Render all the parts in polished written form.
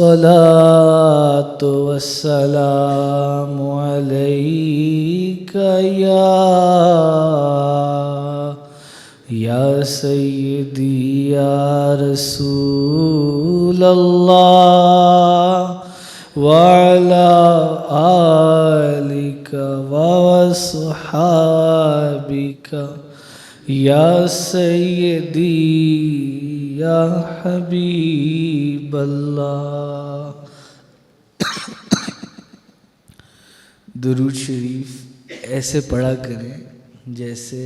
الصلاة والسلام عليك يا سيدي يا رسول الله وعلى آلك وصحابك یا سیدی یا حبیب اللہ۔ درود شریف ایسے پڑھا کریں جیسے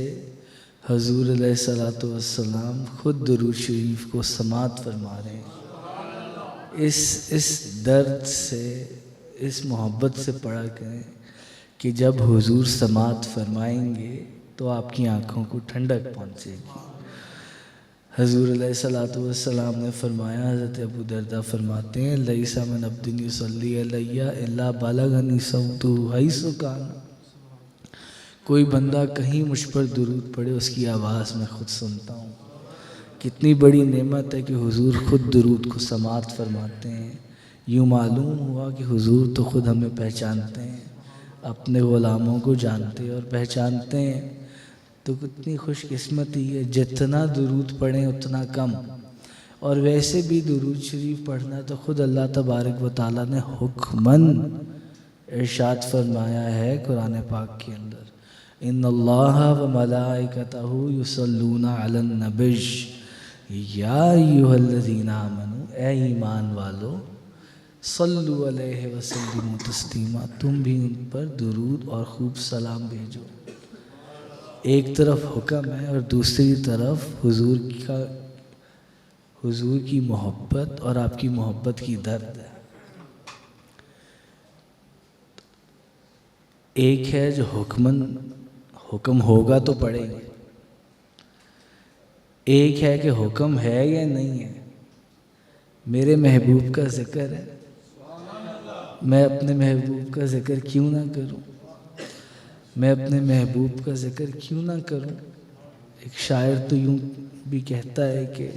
حضور علیہ الصلاۃ والسلام خود درود شریف کو سماعت فرما رہے ہیں۔ اس درد سے، اس محبت سے پڑھا کریں کہ جب حضور سماعت فرمائیں گے تو آپ کی آنکھوں کو ٹھنڈک پہنچے گی۔ حضور علیہ الصلاۃ والسلام نے فرمایا، حضرت ابو درداء فرماتے ہیں، لیس من عبد یصلی علی الا بلغنی صوتہ حیث کان، کوئی بندہ کہیں مجھ پر درود پڑھے اس کی آواز میں خود سنتا ہوں۔ کتنی بڑی نعمت ہے کہ حضور خود درود کو سماعت فرماتے ہیں۔ یوں معلوم ہوا کہ حضور تو خود ہمیں پہچانتے ہیں، اپنے غلاموں کو جانتے اور پہچانتے ہیں۔ تو کتنی خوش قسمتی ہے، جتنا درود پڑھیں اتنا کم، اور ویسے بھی درود شریف پڑھنا تو خود اللہ تبارک و تعالیٰ نے حکماً ارشاد فرمایا ہے قرآن پاک کے اندر، ان اللہ و ملائکتہ یصلون علی النبی یا ایھا الذین آمنوا، اے ایمان والو، صلو علیہ وسلموا تسلیما، تم بھی ان پر درود اور خوب سلام بھیجو۔ ایک طرف حکم ہے اور دوسری طرف حضور کی محبت اور آپ کی محبت کی درد ہے۔ ایک ہے جو حکم ہوگا تو پڑے گا، ایک ہے کہ حکم ہے یا نہیں ہے۔ میرے محبوب کا ذکر ہے، میں اپنے محبوب کا ذکر کیوں نہ کروں، میں اپنے محبوب کا ذکر کیوں نہ کروں۔ ایک شاعر تو یوں بھی کہتا ہے کہ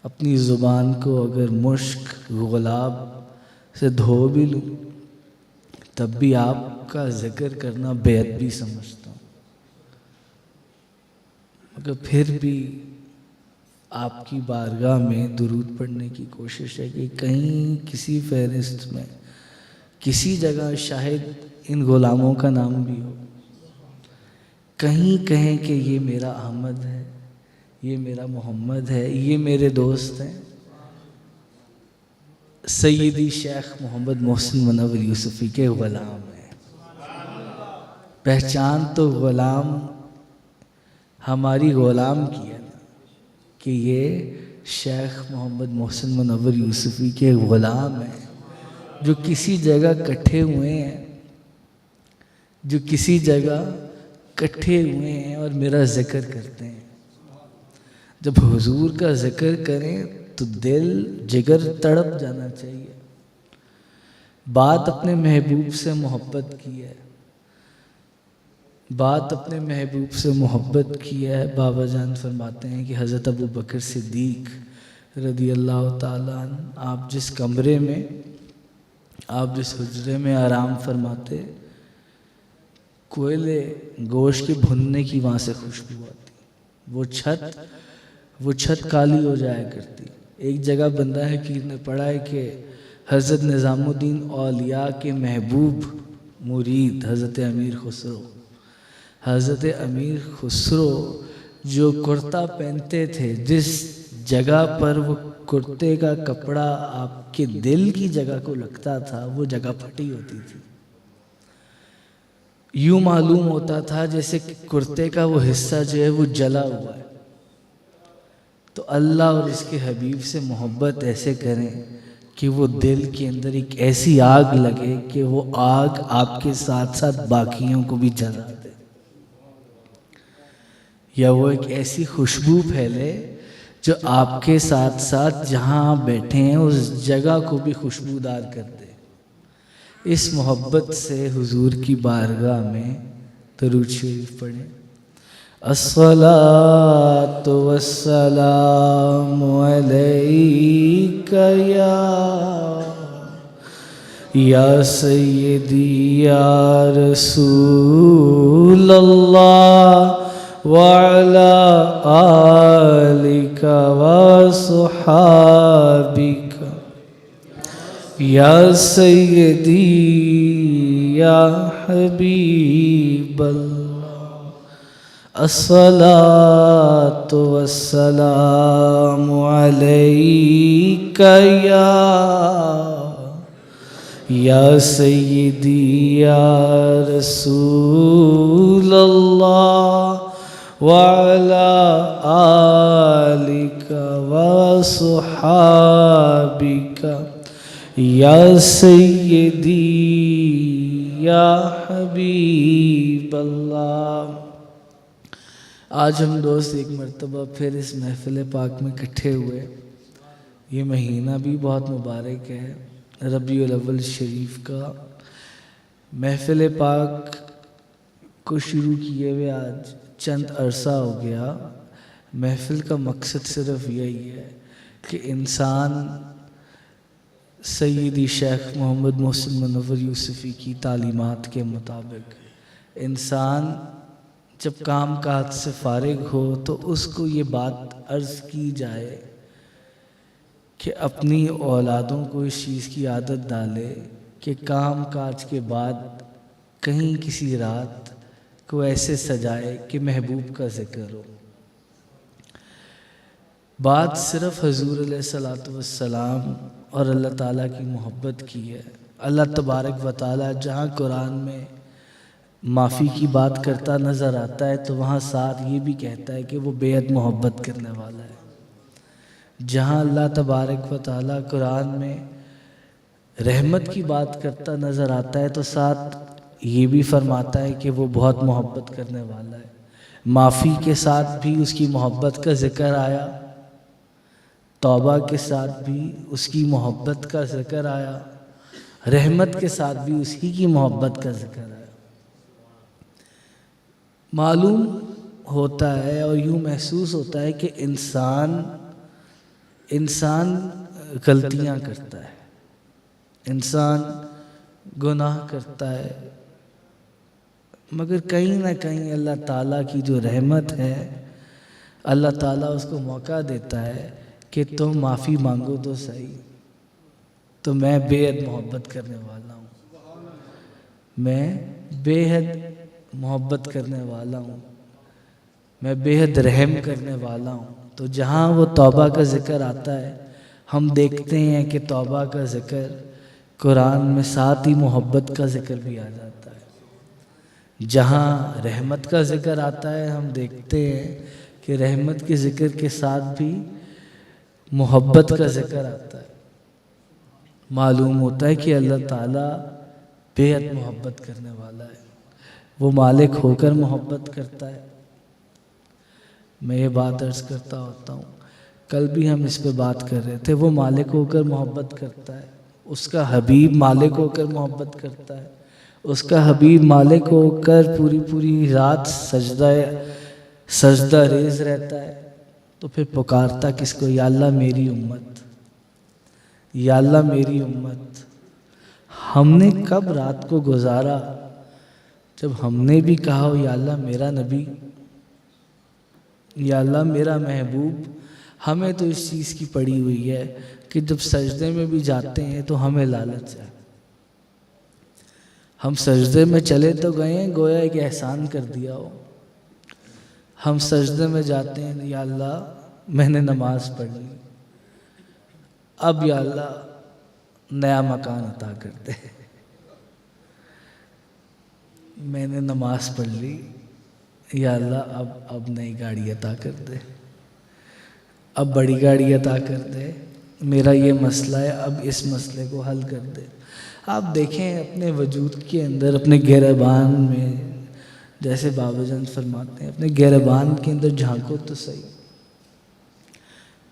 اپنی زبان کو اگر مشک گلاب سے دھو بھی لوں تب بھی آپ کا ذکر کرنا بے ادبی سمجھتا ہوں، مگر پھر بھی آپ کی بارگاہ میں درود پڑھنے کی کوشش ہے کہ کہیں کسی فہرست میں کسی جگہ شاید ان غلاموں کا نام بھی ہو، کہیں کہیں کہ یہ میرا احمد ہے، یہ میرا محمد ہے، یہ میرے دوست ہیں، سیدی شیخ محمد محسن منور یوسفی کے غلام ہیں۔ پہچان تو غلام ہماری غلام کی ہے نا، کہ یہ شیخ محمد محسن منور یوسفی کے غلام ہیں جو کسی جگہ کٹھے ہوئے ہیں، جو کسی جگہ کٹھے ہوئے ہیں اور میرا ذکر کرتے ہیں۔ جب حضور کا ذکر کریں تو دل جگر تڑپ جانا چاہیے۔ بات اپنے محبوب سے محبت کی ہے، بات اپنے محبوب سے محبت کی ہے۔ بابا جان فرماتے ہیں کہ حضرت ابو بکر صدیق رضی اللہ تعالیٰ عنہ، آپ جس کمرے میں، آپ جس حجرے میں آرام فرماتے، کوئلے گوشت کے بھننے کی وہاں سے خوشبو آتی، وہ چھت کالی ہو جایا کرتی۔ ایک جگہ بندہ حقیر نے پڑھا ہے کہ حضرت نظام الدین اولیاء کے محبوب مرید حضرت امیر خسرو جو کرتا پہنتے تھے، جس جگہ پر وہ کرتے کا کپڑا آپ کے دل کی جگہ کو لگتا تھا وہ جگہ پھٹی ہوتی تھی۔ یوں معلوم ہوتا تھا جیسے کرتے کا وہ حصہ جو ہے وہ جلا ہوا ہے۔ تو اللہ اور اس کے حبیب سے محبت ایسے کریں کہ وہ دل کے اندر ایک ایسی آگ لگے کہ وہ آگ آپ کے ساتھ ساتھ باقیوں کو بھی جلا دے، یا وہ ایک ایسی خوشبو پھیلے جو آپ کے ساتھ ساتھ جہاں آپ بیٹھے ہیں اس جگہ کو بھی خوشبودار کر دے۔ اس محبت سے حضور کی بارگاہ میں درود شریف پڑھیں۔ الصلاة والسلام عليك یا سیدی یا رسول اللہ وعلى آلك وصحابك یا سیدی یا حبیب اللہ الصلاة والسلام علیک یا سیدی یا رسول اللہ وعلى آلك وصحابك یا سیدی یا حبیب اللہ۔ آج ہم دوست ایک مرتبہ پھر اس محفل پاک میں اکٹھے ہوئے۔ یہ مہینہ بھی بہت مبارک ہے، ربیع الاول شریف کا۔ محفل پاک کو شروع کیے ہوئے آج چند عرصہ ہو گیا۔ محفل کا مقصد صرف یہی ہے کہ انسان سیدی شیخ محمد محسن منور یوسفی کی تعلیمات کے مطابق انسان جب کام کاج سے فارغ ہو تو اس کو یہ بات عرض کی جائے کہ اپنی اولادوں کو اس چیز کی عادت ڈالے کہ کام کاج کے بعد کہیں کسی رات کو ایسے سجائے کہ محبوب کا ذکر ہو۔ بات صرف حضور علیہ السلام اور اللہ تعالیٰ کی محبت کی ہے۔ اللہ تبارک و تعالیٰ جہاں قرآن میں معافی کی بات کرتا نظر آتا ہے تو وہاں ساتھ یہ بھی کہتا ہے کہ وہ بے حد محبت کرنے والا ہے۔ جہاں اللہ تبارک و تعالیٰ قرآن میں رحمت کی بات کرتا نظر آتا ہے تو ساتھ یہ بھی فرماتا ہے کہ وہ بہت محبت کرنے والا ہے۔ معافی کے ساتھ بھی اس کی محبت کا ذکر آیا، توبہ کے ساتھ بھی اس کی محبت کا ذکر آیا، رحمت کے ساتھ بھی اس کی محبت کا ذکر آیا۔ معلوم ہوتا ہے اور یوں محسوس ہوتا ہے کہ انسان غلطیاں کرتا ہے، انسان گناہ کرتا ہے، مگر کہیں نہ کہیں اللہ تعالیٰ کی جو رحمت ہے، اللہ تعالیٰ اس کو موقع دیتا ہے کہ تم معافی مانگو تو صحیح۔ تو میں بے حد محبت کرنے والا ہوں، میں بے حد محبت کرنے والا ہوں، میں بے حد رحم کرنے والا ہوں۔ تو جہاں وہ توبہ کا ذکر آتا ہے ہم دیکھتے ہیں کہ توبہ کا ذکر قرآن میں ساتھ ہی محبت کا ذکر بھی آ جاتا ہے۔ جہاں رحمت کا ذکر آتا ہے ہم دیکھتے ہیں کہ رحمت کے ذکر کے ساتھ بھی محبت کا ذکر آتا ہے۔ معلوم ہوتا ہے کہ اللہ تعالیٰ بے حد محبت کرنے والا ہے، وہ مالک ہو کر محبت کرتا ہے۔ میں یہ بات عرض کرتا ہوتا ہوں، کل بھی ہم اس پہ بات کر رہے تھے، وہ مالک ہو کر محبت کرتا ہے، اس کا حبیب مالک ہو کر محبت کرتا ہے، اس کا حبیب مالک ہو کر پوری رات سجدہ ریز رہتا ہے، تو پھر پکارتا کس کو؟ یا اللہ میری امت، یا اللہ میری امت۔ ہم نے کب رات کو گزارا جب ہم نے بھی کہا ہو یا اللہ میرا نبی، یا اللہ میرا محبوب۔ ہمیں تو اس چیز کی پڑی ہوئی ہے کہ جب سجدے میں بھی جاتے ہیں تو ہمیں لالچ ہے، ہم سجدے میں چلے تو گئے ہیں گویا ایک احسان کر دیا ہو۔ ہم سجدے میں جاتے ہیں یا اللہ میں نے نماز پڑھ لی، اب یا اللہ نیا مکان عطا کر دے۔ میں نے نماز پڑھ لی، یا اللہ اب نئی گاڑی عطا کر دے، اب بڑی گاڑی عطا کر دے، میرا یہ مسئلہ ہے اب اس مسئلے کو حل کر دے۔ آپ دیکھیں اپنے وجود کے اندر، اپنے گہربان میں، جیسے بابا جان فرماتے ہیں اپنے گہربان کے اندر جھانکو تو صحیح۔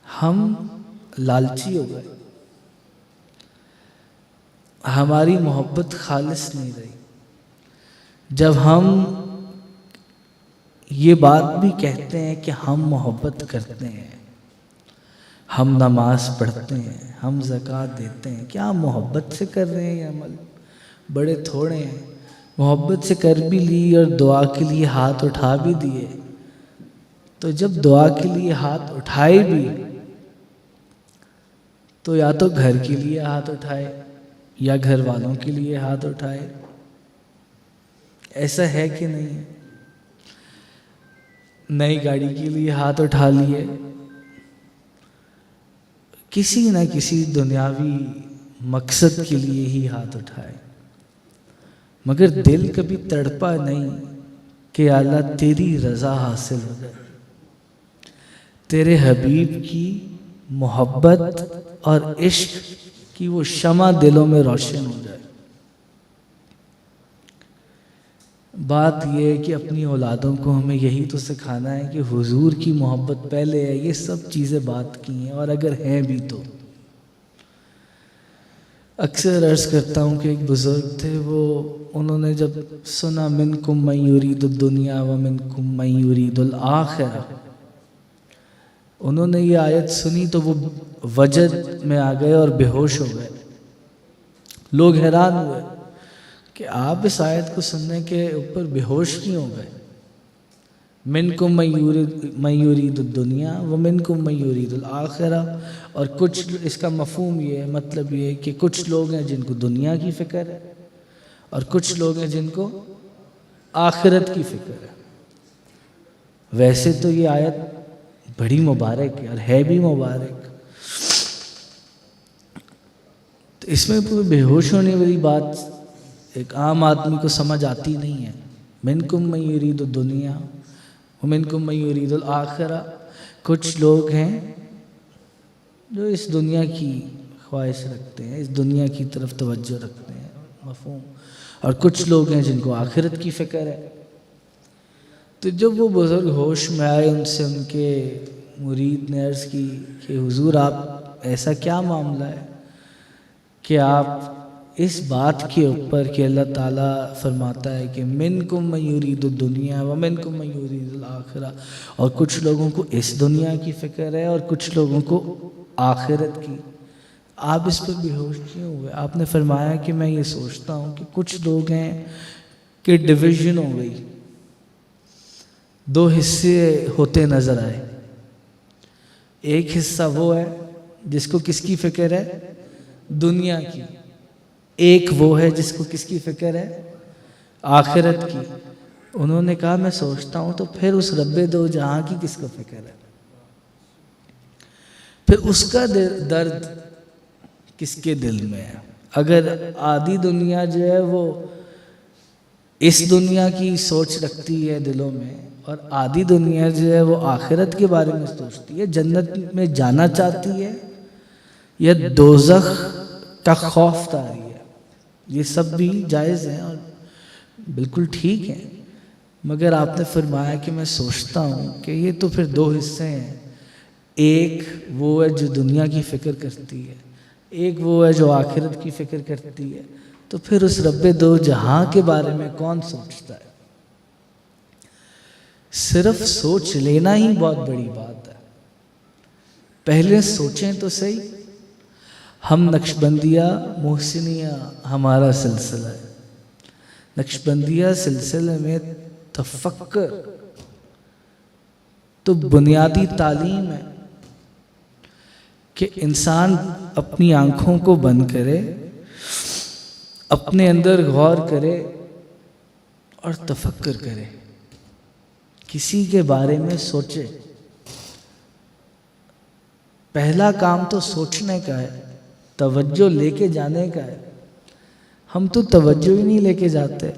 ہم لالچی ہو گئے، ہماری محبت خالص نہیں رہی۔ جب ہم یہ بات بھی کہتے ہیں کہ ہم محبت کرتے ہیں، ہم نماز پڑھتے ہیں، ہم زکوٰۃ دیتے ہیں، کیا محبت سے کر رہے ہیں یہ عمل؟ بڑے تھوڑے ہیں، محبت سے کر بھی لی اور دعا کے لیے ہاتھ اٹھا بھی دیے، تو جب دعا کے لیے ہاتھ اٹھائے بھی تو یا تو گھر کے لیے ہاتھ اٹھائے یا گھر والوں کے لیے ہاتھ اٹھائے، ایسا ہے کہ نہیں؟ نئی گاڑی کے لیے ہاتھ اٹھا لیے، کسی نہ کسی دنیاوی مقصد کے لیے ہی ہاتھ اٹھائے، مگر دل کبھی تڑپا نہیں کہ اللہ تیری رضا حاصل ہو جائے، تیرے حبیب کی محبت اور عشق کی وہ شمع دلوں میں روشن ہو جائے۔ بات یہ ہے کہ اپنی اولادوں کو ہمیں یہی تو سکھانا ہے کہ حضور کی محبت پہلے ہے، یہ سب چیزیں بات کی ہیں، اور اگر ہیں بھی تو اکثر عرض کرتا ہوں کہ ایک بزرگ تھے، انہوں نے جب سنا منکم من یرید الدنیا ومنکم من یرید الآخرہ، انہوں نے یہ آیت سنی تو وہ وجد میں آ گئے اور بے ہوش ہو گئے۔ لوگ حیران ہوئے کہ آپ اس آیت کو سننے کے اوپر بے ہوش کیوں ہو گئے؟ منکم من یرید الدنیا ومنکم من یرید الآخرہ، اور کچھ اس کا مفہوم یہ ہے، مطلب یہ ہے کہ کچھ لوگ ہیں جن کو دنیا کی فکر ہے اور کچھ لوگ ہیں جن کو آخرت کی فکر ہے۔ ویسے تو یہ آیت بڑی مبارک ہے اور ہے بھی مبارک، تو اس میں کوئی بے ہوش ہونے والی بات ایک عام آدمی کو سمجھ آتی نہیں ہے۔ منکم من یرید الدنیا ومنکم من یرید الآخرہ، کچھ لوگ ہیں جو اس دنیا کی خواہش رکھتے ہیں، اس دنیا کی طرف توجہ رکھتے ہیں، مفہوم، اور کچھ لوگ ہیں جن کو آخرت کی فکر ہے۔ تو جب وہ بزرگ ہوش میں آئے، ان سے ان کے مرید نے عرض کی کہ حضور آپ ایسا کیا معاملہ ہے کہ آپ اس بات کے اوپر کہ اللہ تعالیٰ فرماتا ہے کہ منکم من یرید الدنیا ومنکم من یرید الآخرہ، اور کچھ لوگوں کو اس دنیا کی فکر ہے اور کچھ لوگوں کو آخرت کی، آپ اس پر بے ہوش کیوں ہوئے؟ آپ نے فرمایا کہ میں یہ سوچتا ہوں کہ کچھ لوگ ہیں کہ ڈویژن ہو گئی، دو حصے ہوتے نظر آئے، ایک حصہ وہ ہے جس کو کس کی فکر ہے؟ دنیا کی، ایک وہ ہے جس کو کس کی فکر ہے؟ آخرت کی۔ انہوں نے کہا میں سوچتا ہوں تو پھر اس رب دو جہاں کی کس کو فکر ہے؟ پھر اس کا درد کس کے دل میں ہے؟ اگر آدھی دنیا جو ہے وہ اس دنیا کی سوچ رکھتی ہے دلوں میں، اور آدھی دنیا جو ہے وہ آخرت کے بارے میں سوچتی ہے، جنت میں جانا چاہتی ہے یا دوزخ کا خوف طاری ہے، یہ سب بھی جائز ہیں اور بالکل ٹھیک ہیں، مگر آپ نے فرمایا کہ میں سوچتا ہوں کہ یہ تو پھر دو حصے ہیں، ایک وہ ہے جو دنیا کی فکر کرتی ہے، ایک وہ ہے جو آخرت کی فکر کرتی ہے، تو پھر اس رب دو جہاں کے بارے میں کون سوچتا ہے؟ صرف سوچ لینا ہی بہت بڑی بات ہے، پہلے سوچیں تو صحیح۔ ہم نقشبندیہ محسنیہ ہمارا سلسلہ ہے، نقشبندیہ سلسلے میں تفکر تو بنیادی تعلیم ہے کہ انسان اپنی آنکھوں کو بند کرے، اپنے اندر غور کرے اور تفکر کرے، کسی کے بارے میں سوچے۔ پہلا کام تو سوچنے کا ہے، توجہ لے کے جانے کا ہے۔ ہم تو توجہ ہی نہیں لے کے جاتے،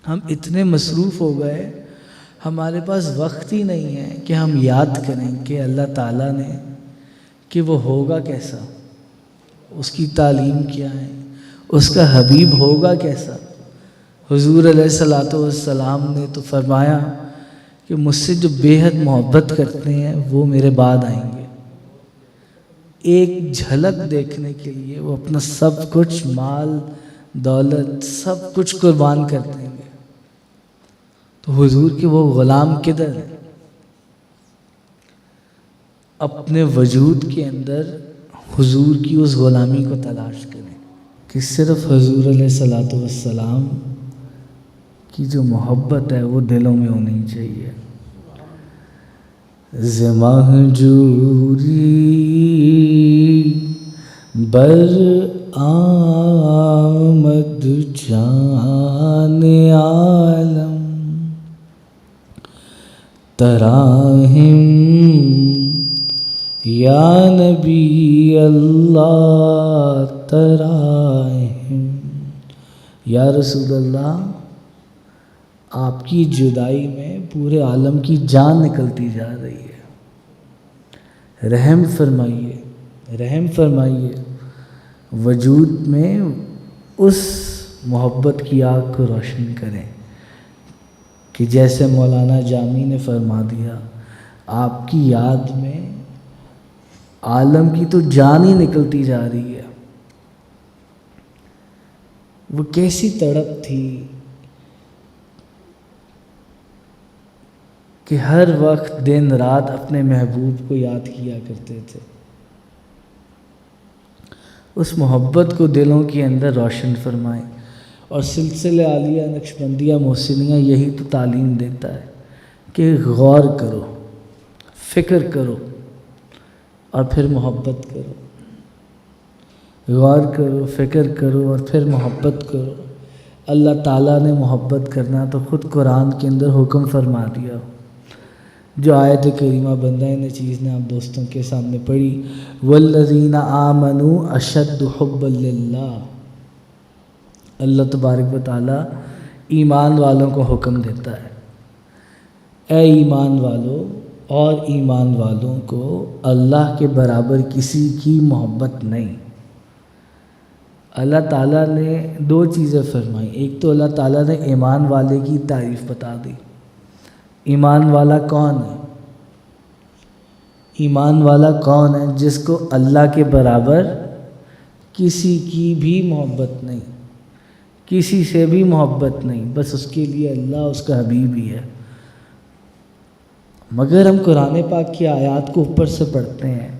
ہم اتنے مصروف ہو گئے، ہمارے پاس وقت ہی نہیں ہے کہ ہم یاد کریں کہ اللہ تعالیٰ نے کہ وہ ہوگا کیسا، اس کی تعلیم کیا ہے، اس کا حبیب ہوگا کیسا۔ حضور علیہ الصلوۃ والسلام نے تو فرمایا کہ مجھ سے جو بے حد محبت کرتے ہیں وہ میرے بعد آئیں گے، ایک جھلک دیکھنے کے لیے وہ اپنا سب کچھ، مال دولت سب کچھ قربان کر دیں گے۔ تو حضور کے وہ غلام کدھر ہیں؟ اپنے وجود کے اندر حضور کی اس غلامی کو تلاش کریں کہ صرف حضور علیہ الصلوۃ والسلام کی جو محبت ہے وہ دلوں میں ہونی چاہیے. مہجوری بر آمد جان عالم تراہم یا نبی اللہ تراہم. یا رسول اللہ، آپ کی جدائی میں پورے عالم کی جان نکلتی جا رہی ہے، رحم فرمائیے، رحم فرمائیے. وجود میں اس محبت کی آگ کو روشن کریں کہ جیسے مولانا جامی نے فرما دیا، آپ کی یاد میں عالم کی تو جان ہی نکلتی جا رہی ہے. وہ کیسی تڑپ تھی کہ ہر وقت دن رات اپنے محبوب کو یاد کیا کرتے تھے. اس محبت کو دلوں کے اندر روشن فرمائیں. اور سلسلہ عالیہ نقشبندیہ محسنیہ یہی تو تعلیم دیتا ہے کہ غور کرو، فکر کرو اور پھر محبت کرو. غور کرو، فکر کرو اور پھر محبت کرو. اللہ تعالیٰ نے محبت کرنا تو خود قرآن کے اندر حکم فرما دیا. جو آیت کریمہ بندہ نچیز نے آپ دوستوں کے سامنے پڑھی، والذین آمنوا اشد حبا للہ. اللہ تبارک و تعالیٰ ایمان والوں کو حکم دیتا ہے، اے ایمان والو، اور ایمان والوں کو اللہ کے برابر کسی کی محبت نہیں. اللہ تعالیٰ نے دو چیزیں فرمائیں. ایک تو اللہ تعالیٰ نے ایمان والے کی تعریف بتا دی. ایمان والا کون ہے؟ ایمان والا کون ہے؟ جس کو اللہ کے برابر کسی کی بھی محبت نہیں، کسی سے بھی محبت نہیں، بس اس کے لیے اللہ اس کا حبیب ہی ہے. مگر ہم قرآن پاک کی آیات کو اوپر سے پڑھتے ہیں.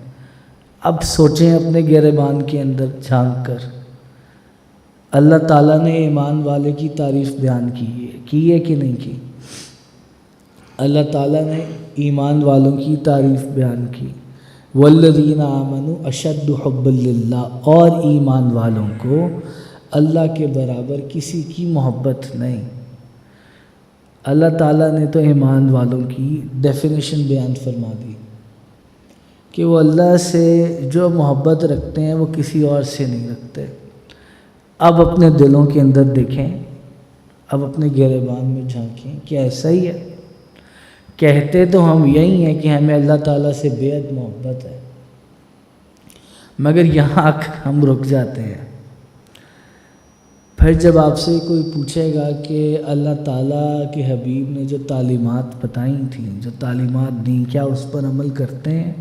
اب سوچیں اپنے گریبان کے اندر جھانک کر، اللہ تعالیٰ نے ایمان والے کی تعریف بیان کی ہے کہ نہیں کی؟ اللہ تعالیٰ نے ایمان والوں کی تعریف بیان کی. والذین آمنوا اشد حبا للہ، اور ایمان والوں کو اللہ کے برابر کسی کی محبت نہیں. اللہ تعالیٰ نے تو ایمان والوں کی ڈیفینیشن بیان فرما دی کہ وہ اللہ سے جو محبت رکھتے ہیں وہ کسی اور سے نہیں رکھتے. اب اپنے دلوں کے اندر دیکھیں، اب اپنے گریبان میں جھانکیں کہ ایسا ہی ہے. کہتے تو ہم یہی ہیں کہ ہمیں اللہ تعالیٰ سے بے حد محبت ہے، مگر یہاں ہم رک جاتے ہیں. پھر جب آپ سے کوئی پوچھے گا کہ اللہ تعالیٰ کے حبیب نے جو تعلیمات بتائی تھیں، جو تعلیمات دیں، کیا اس پر عمل کرتے ہیں؟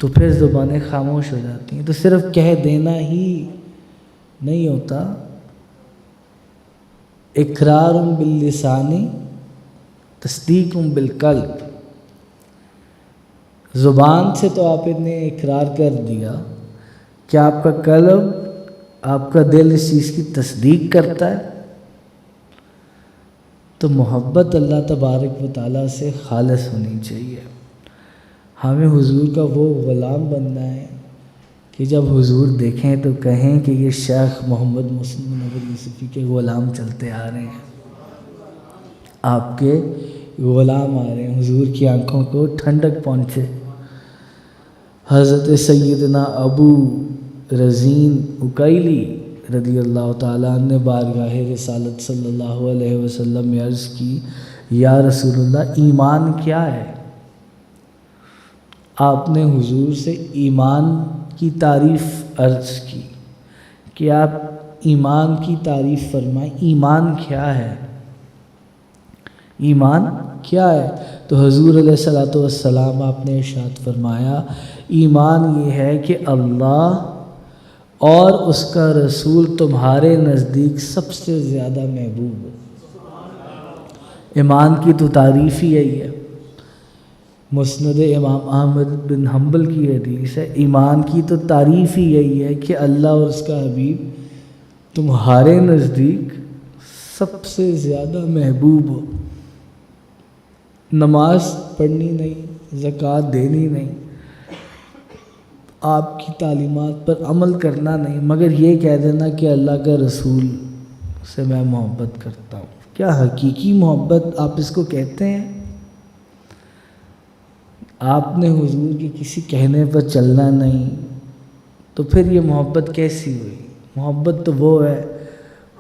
تو پھر زبانیں خاموش ہو جاتی ہیں. تو صرف کہہ دینا ہی نہیں ہوتا، اقرار باللسان تصدیق بالقلب. زبان سے تو آپ نے اقرار کر دیا، کیا آپ کا قلب، آپ کا دل اس چیز کی تصدیق کرتا ہے؟ تو محبت اللہ تبارک و تعالیٰ سے خالص ہونی چاہیے. ہمیں حضور کا وہ غلام بننا ہے کہ جب حضور دیکھیں تو کہیں کہ یہ شیخ محمد مسلم منور یوسفی کے غلام چلتے آ رہے ہیں، آپ کے غلام آ رہے ہیں. حضور کی آنکھوں کو ٹھنڈک پہنچے. حضرت سیدنا ابو رزین اکیلی رضی اللہ تعالیٰ عنہ نے بارگاہ رسالت صلی اللہ علیہ وسلم میں عرض کی، یا رسول اللہ ایمان کیا ہے؟ آپ نے حضور سے ایمان کی تعریف عرض کی کہ آپ ایمان کی تعریف فرمائیں، ایمان کیا ہے؟ ایمان کیا ہے؟ تو حضور علیہ الصلوۃ والسلام آپ نے ارشاد فرمایا، ایمان یہ ہے کہ اللہ اور اس کا رسول تمہارے نزدیک سب سے زیادہ محبوب ہو. ایمان کی تو تعریف ہی یہی ہے. مسند امام احمد بن حنبل کی حدیث ہے، ایمان کی تو تعریف ہی یہی ہے کہ اللہ اور اس کا حبیب تمہارے نزدیک سب سے زیادہ محبوب ہو. نماز پڑھنی نہیں، زکوٰۃ دینی نہیں، آپ کی تعلیمات پر عمل کرنا نہیں، مگر یہ کہہ دینا کہ اللہ کے رسول سے میں محبت کرتا ہوں. کیا حقیقی محبت آپ اس کو کہتے ہیں؟ آپ نے حضور کے کسی کہنے پر چلنا نہیں تو پھر یہ محبت کیسی ہوئی؟ محبت تو وہ ہے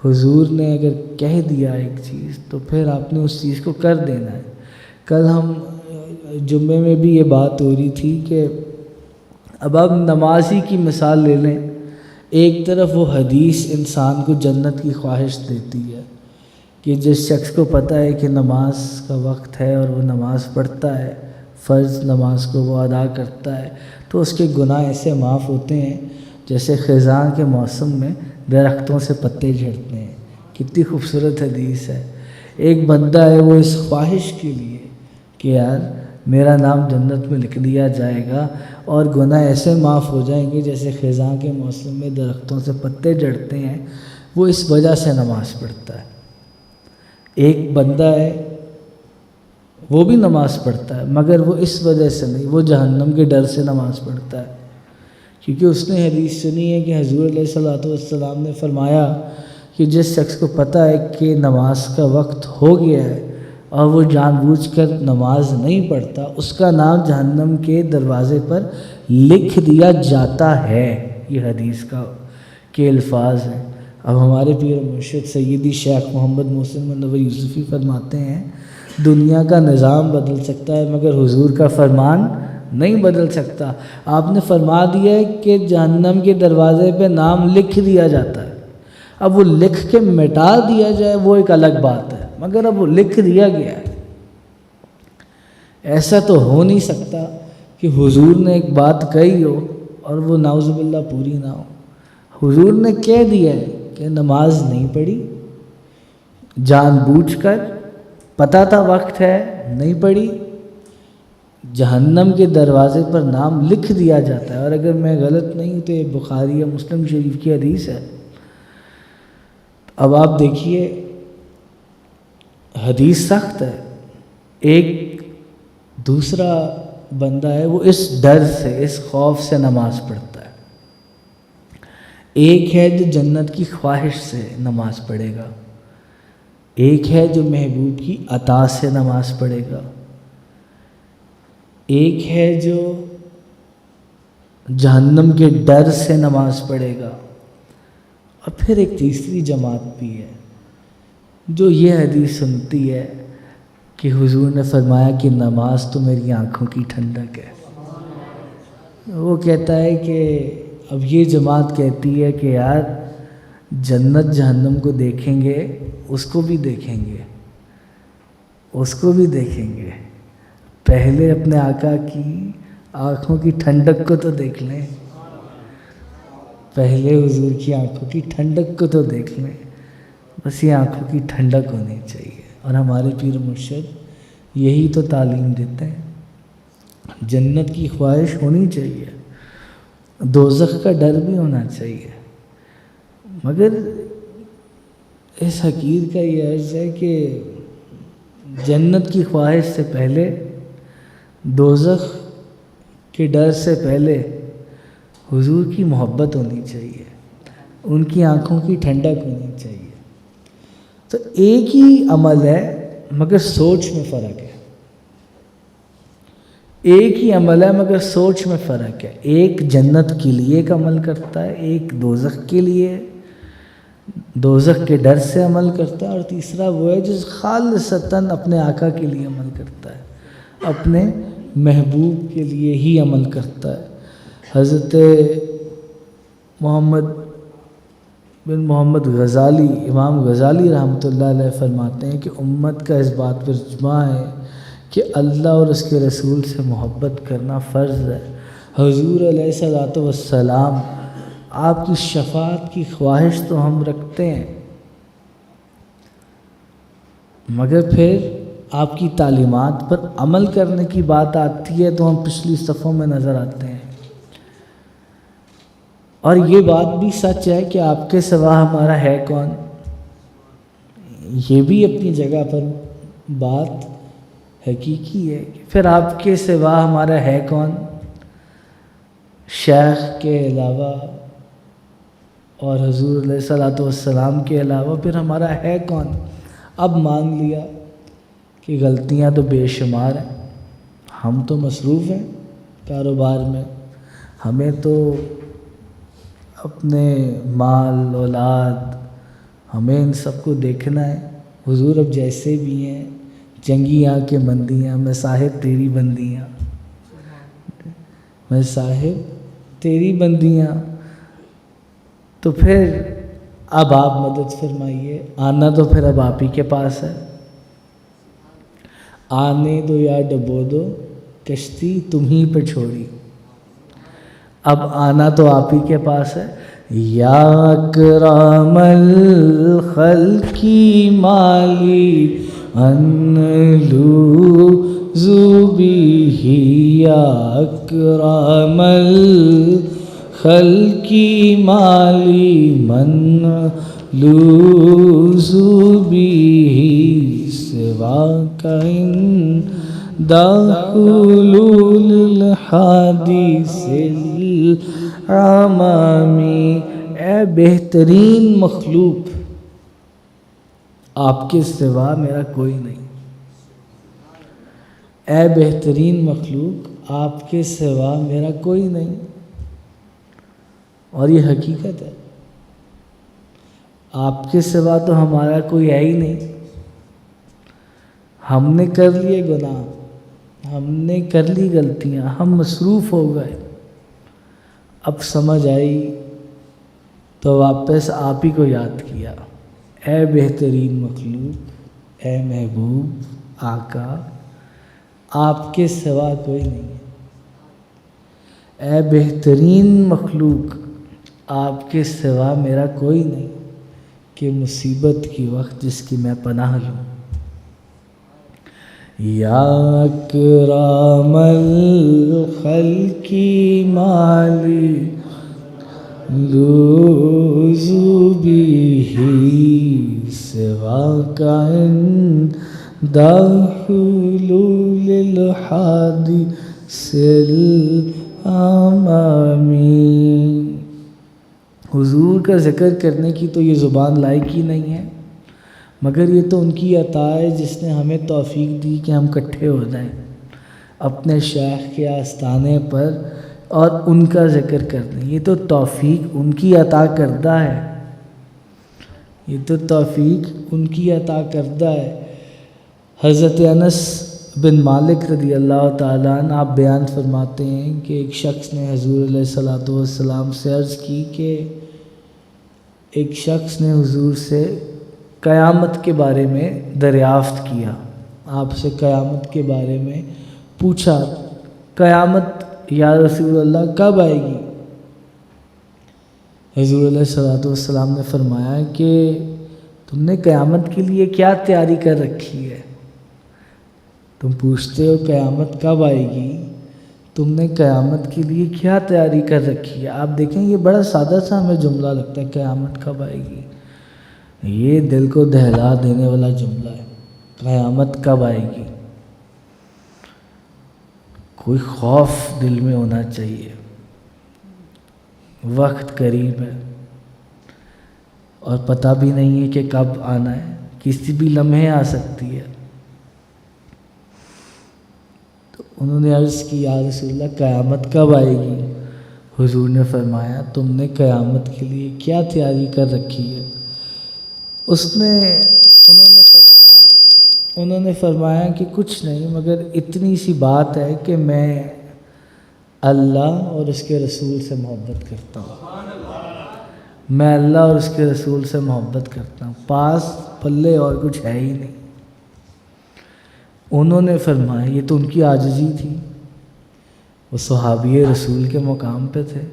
حضور نے اگر کہہ دیا ایک چیز تو پھر آپ نے اس چیز کو کر دینا ہے. کل ہم جمعے میں بھی یہ بات ہو رہی تھی کہ اب آپ نمازی کی مثال لے لیں. ایک طرف وہ حدیث انسان کو جنت کی خواہش دیتی ہے کہ جس شخص کو پتہ ہے کہ نماز کا وقت ہے اور وہ نماز پڑھتا ہے، فرض نماز کو وہ ادا کرتا ہے، تو اس کے گناہ ایسے معاف ہوتے ہیں جیسے خزاں کے موسم میں درختوں سے پتے جھڑتے ہیں. کتنی خوبصورت حدیث ہے. ایک بندہ ہے وہ اس خواہش کے لیے کہ یار میرا نام جنت میں لکھ دیا جائے گا اور گناہ ایسے معاف ہو جائیں گے جیسے خزاں کے موسم میں درختوں سے پتے جھڑتے ہیں، وہ اس وجہ سے نماز پڑھتا ہے. ایک بندہ ہے وہ بھی نماز پڑھتا ہے مگر وہ اس وجہ سے نہیں، وہ جہنم کے ڈر سے نماز پڑھتا ہے، کیونکہ اس نے حدیث سنی ہے کہ حضور علیہ الصلوۃ والسلام نے فرمایا کہ جس شخص کو پتہ ہے کہ نماز کا وقت ہو گیا ہے اور وہ جان بوجھ کر نماز نہیں پڑھتا، اس کا نام جہنم کے دروازے پر لکھ دیا جاتا ہے. یہ حدیث کے الفاظ ہیں. اب ہمارے پیر مرشد سیدی شیخ محمد محسن منور یوسفی فرماتے ہیں دنیا کا نظام بدل سکتا ہے مگر حضور کا فرمان نہیں بدل سکتا. آپ نے فرما دیا ہے کہ جہنم کے دروازے پہ نام لکھ دیا جاتا ہے. اب وہ لکھ کے مٹا دیا جائے وہ ایک الگ بات ہے، مگر اب وہ لکھ دیا گیا ہے. ایسا تو ہو نہیں سکتا کہ حضور نے ایک بات کہی ہو اور وہ نعوذ باللہ پوری نہ ہو. حضور نے کہہ دیا ہے کہ نماز نہیں پڑھی، جان بوجھ کر، پتہ تھا وقت ہے نہیں پڑھی، جہنم کے دروازے پر نام لکھ دیا جاتا ہے. اور اگر میں غلط نہیں تو یہ بخاری یا مسلم شریف کی حدیث ہے. اب آپ دیکھیے حدیث سخت ہے. ایک دوسرا بندہ ہے وہ اس ڈر سے، اس خوف سے نماز پڑھتا ہے. ایک ہے جو جنت کی خواہش سے نماز پڑھے گا، ایک ہے جو محبوب کی عطا سے نماز پڑھے گا، ایک ہے جو جہنم کے ڈر سے نماز پڑھے گا، اور پھر ایک تیسری جماعت بھی ہے جو یہ حدیث سنتی ہے کہ حضور نے فرمایا کہ نماز تو میری آنکھوں کی ٹھنڈک ہے. وہ کہتا ہے کہ اب یہ جماعت کہتی ہے کہ یار جنت جہنم کو دیکھیں گے، اس کو بھی دیکھیں گے، اس کو بھی دیکھیں گے، پہلے اپنے آقا کی آنکھوں کی ٹھنڈک کو تو دیکھ لیں، پہلے حضور کی آنکھوں کی ٹھنڈک کو تو دیکھ لیں. بس یہ آنکھوں کی ٹھنڈک ہونی چاہیے. اور ہمارے پیر مرشد یہی تو تعلیم دیتے ہیں. جنت کی خواہش ہونی چاہیے، دوزخ کا ڈر بھی ہونا چاہیے، مگر اس حقیر کا یہ عرض ہے کہ جنت کی خواہش سے پہلے، دوزخ کے ڈر سے پہلے حضور کی محبت ہونی چاہیے، ان کی آنکھوں کی ٹھنڈک ہونی چاہیے. تو ایک ہی عمل ہے مگر سوچ میں فرق ہے. ایک ہی عمل ہے مگر سوچ میں فرق ہے. ایک جنت کے لیے ایک عمل کرتا ہے، ایک دوزخ کے لیے، دوزخ کے ڈر سے عمل کرتا ہے، اور تیسرا وہ ہے جو خالصتاً اپنے آقا کے لیے عمل کرتا ہے، اپنے محبوب کے لیے ہی عمل کرتا ہے. حضرت محمد بن محمد غزالی، امام غزالی رحمۃ اللہ علیہ فرماتے ہیں کہ امت کا اس بات پر اجماع ہے کہ اللہ اور اس کے رسول سے محبت کرنا فرض ہے. حضور علیہ الصلوۃ والسلام آپ کی شفاعت کی خواہش تو ہم رکھتے ہیں، مگر پھر آپ کی تعلیمات پر عمل کرنے کی بات آتی ہے تو ہم پچھلی صفوں میں نظر آتے ہیں. اور یہ بات بھی سچ ہے کہ آپ کے سوا ہمارا ہے کون. یہ بھی اپنی جگہ پر بات حقیقی ہے کہ پھر آپ کے سوا ہمارا ہے کون. شیخ کے علاوہ اور حضور علیہ الصلوۃ والسلام کے علاوہ پھر ہمارا ہے کون. اب مان لیا کہ غلطیاں تو بے شمار ہیں، ہم تو مصروف ہیں کاروبار میں، ہمیں تو اپنے مال اولاد ہمیں ان سب کو دیکھنا ہے. حضور اب جیسے بھی ہیں، جنگیاں کے بندیاں، میں صاحب تیری بندیاں، میں صاحب تیری بندیاں. تو پھر اب آپ مدد فرمائیے. آنا تو پھر اب آپ ہی کے پاس ہے. آنے دو یا ڈبو دو کشتی تم ہی پہ چھوڑی. اب آنا تو آپ ہی کے پاس ہے. یا اکرم الخلق مالی انلو زبی یا اکرم الخلق مالی من لوذ به سواک عند حلول الحادث العمامی. اے بہترین مخلوق، آپ کے سوا میرا کوئی نہیں. اے بہترین مخلوق، آپ کے سوا میرا کوئی نہیں. اور یہ حقیقت ہے، آپ کے سوا تو ہمارا کوئی ہے ہی نہیں. ہم نے کر لیے گناہ، ہم نے کر لی غلطیاں، ہم مصروف ہو گئے. اب سمجھ آئی تو واپس آپ ہی کو یاد کیا. اے بہترین مخلوق، اے محبوب آقا، آپ کے سوا کوئی نہیں ہے. اے بہترین مخلوق، آپ کے سوا میرا کوئی نہیں کہ مصیبت کی وقت جس کی میں پناہ لوں. یا اکرم الخلق مالی لوذ به سواک عند حلول الحادث العمامی. حضور کا ذکر کرنے کی تو یہ زبان لائق ہی نہیں ہے، مگر یہ تو ان کی عطا ہے جس نے ہمیں توفیق دی کہ ہم اکٹھے ہو جائیں اپنے شیخ کے آستانے پر اور ان کا ذکر کرنے. یہ تو توفیق ان کی عطا کردہ ہے، یہ تو توفیق ان کی عطا کردہ ہے. حضرت انس بن مالک رضی اللہ تعالیٰ عنہ آپ بیان فرماتے ہیں کہ ایک شخص نے حضور علیہ الصلوۃ والسلام سے عرض کی کہ ایک شخص نے حضور سے قیامت کے بارے میں دریافت کیا، آپ سے قیامت کے بارے میں پوچھا، قیامت یا رسول اللہ کب آئے گی؟ حضور علیہ الصلوۃ والسلام نے فرمایا کہ تم نے قیامت کے لیے کیا تیاری کر رکھی ہے؟ تم پوچھتے ہو قیامت کب آئے گی، تم نے قیامت کے لیے کیا تیاری کر رکھی ہے؟ آپ دیکھیں یہ بڑا سادہ سا ہمیں جملہ لگتا ہے، قیامت کب آئے گی. یہ دل کو دہلا دینے والا جملہ ہے، قیامت کب آئے گی. کوئی خوف دل میں ہونا چاہیے، وقت قریب ہے اور پتہ بھی نہیں ہے کہ کب آنا ہے، کسی بھی لمحے آ سکتی ہے. تو انہوں نے عرض کی یا رسول اللہ قیامت کب آئے گی؟ حضور نے فرمایا تم نے قیامت کے لیے کیا تیاری کر رکھی ہے؟ انہوں نے فرمایا کہ کچھ نہیں، مگر اتنی سی بات ہے کہ میں اللہ اور اس کے رسول سے محبت کرتا ہوں. میں اللہ اور اس کے رسول سے محبت کرتا ہوں، پاس پلے اور کچھ ہے ہی نہیں. انہوں نے فرمایا، یہ تو ان کی عاجزی تھی، وہ صحابی رسول کے مقام پہ تھے.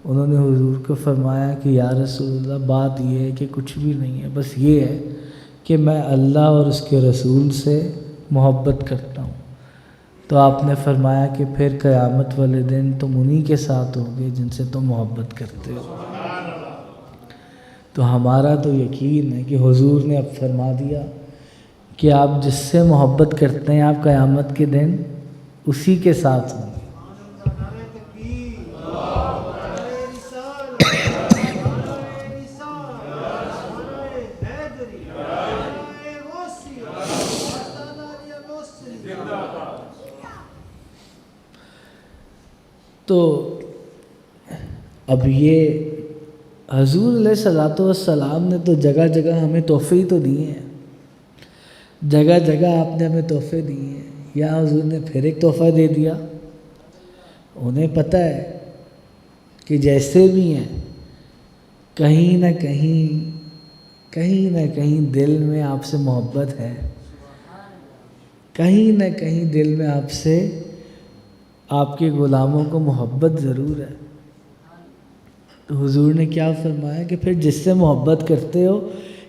انہوں نے حضور کو فرمایا کہ یا رسول اللہ بات یہ ہے کہ کچھ بھی نہیں ہے، بس یہ ہے کہ کہ میں اللہ اور اس کے رسول سے محبت کرتا ہوں، تو آپ نے فرمایا کہ پھر قیامت والے دن تم انہی کے ساتھ ہوگے جن سے تم محبت کرتے ہو۔ تو ہمارا تو یقین ہے کہ حضور نے اب فرما دیا کہ آپ جس سے محبت کرتے ہیں آپ قیامت کے دن اسی کے ساتھ ہوں گے۔ تو اب یہ حضور علیہ الصلوۃ والسلام نے تو جگہ جگہ ہمیں تحفے ہی تو دیے ہیں، جگہ جگہ آپ نے ہمیں تحفے دیے ہیں۔ یا حضور نے پھر ایک تحفہ دے دیا، انہیں پتہ ہے کہ جیسے بھی ہیں کہیں نہ کہیں دل میں آپ سے محبت ہے، کہیں نہ کہیں دل میں آپ سے آپ کے غلاموں کو محبت ضرور ہے۔ تو حضور نے کیا فرمایا کہ پھر جس سے محبت کرتے ہو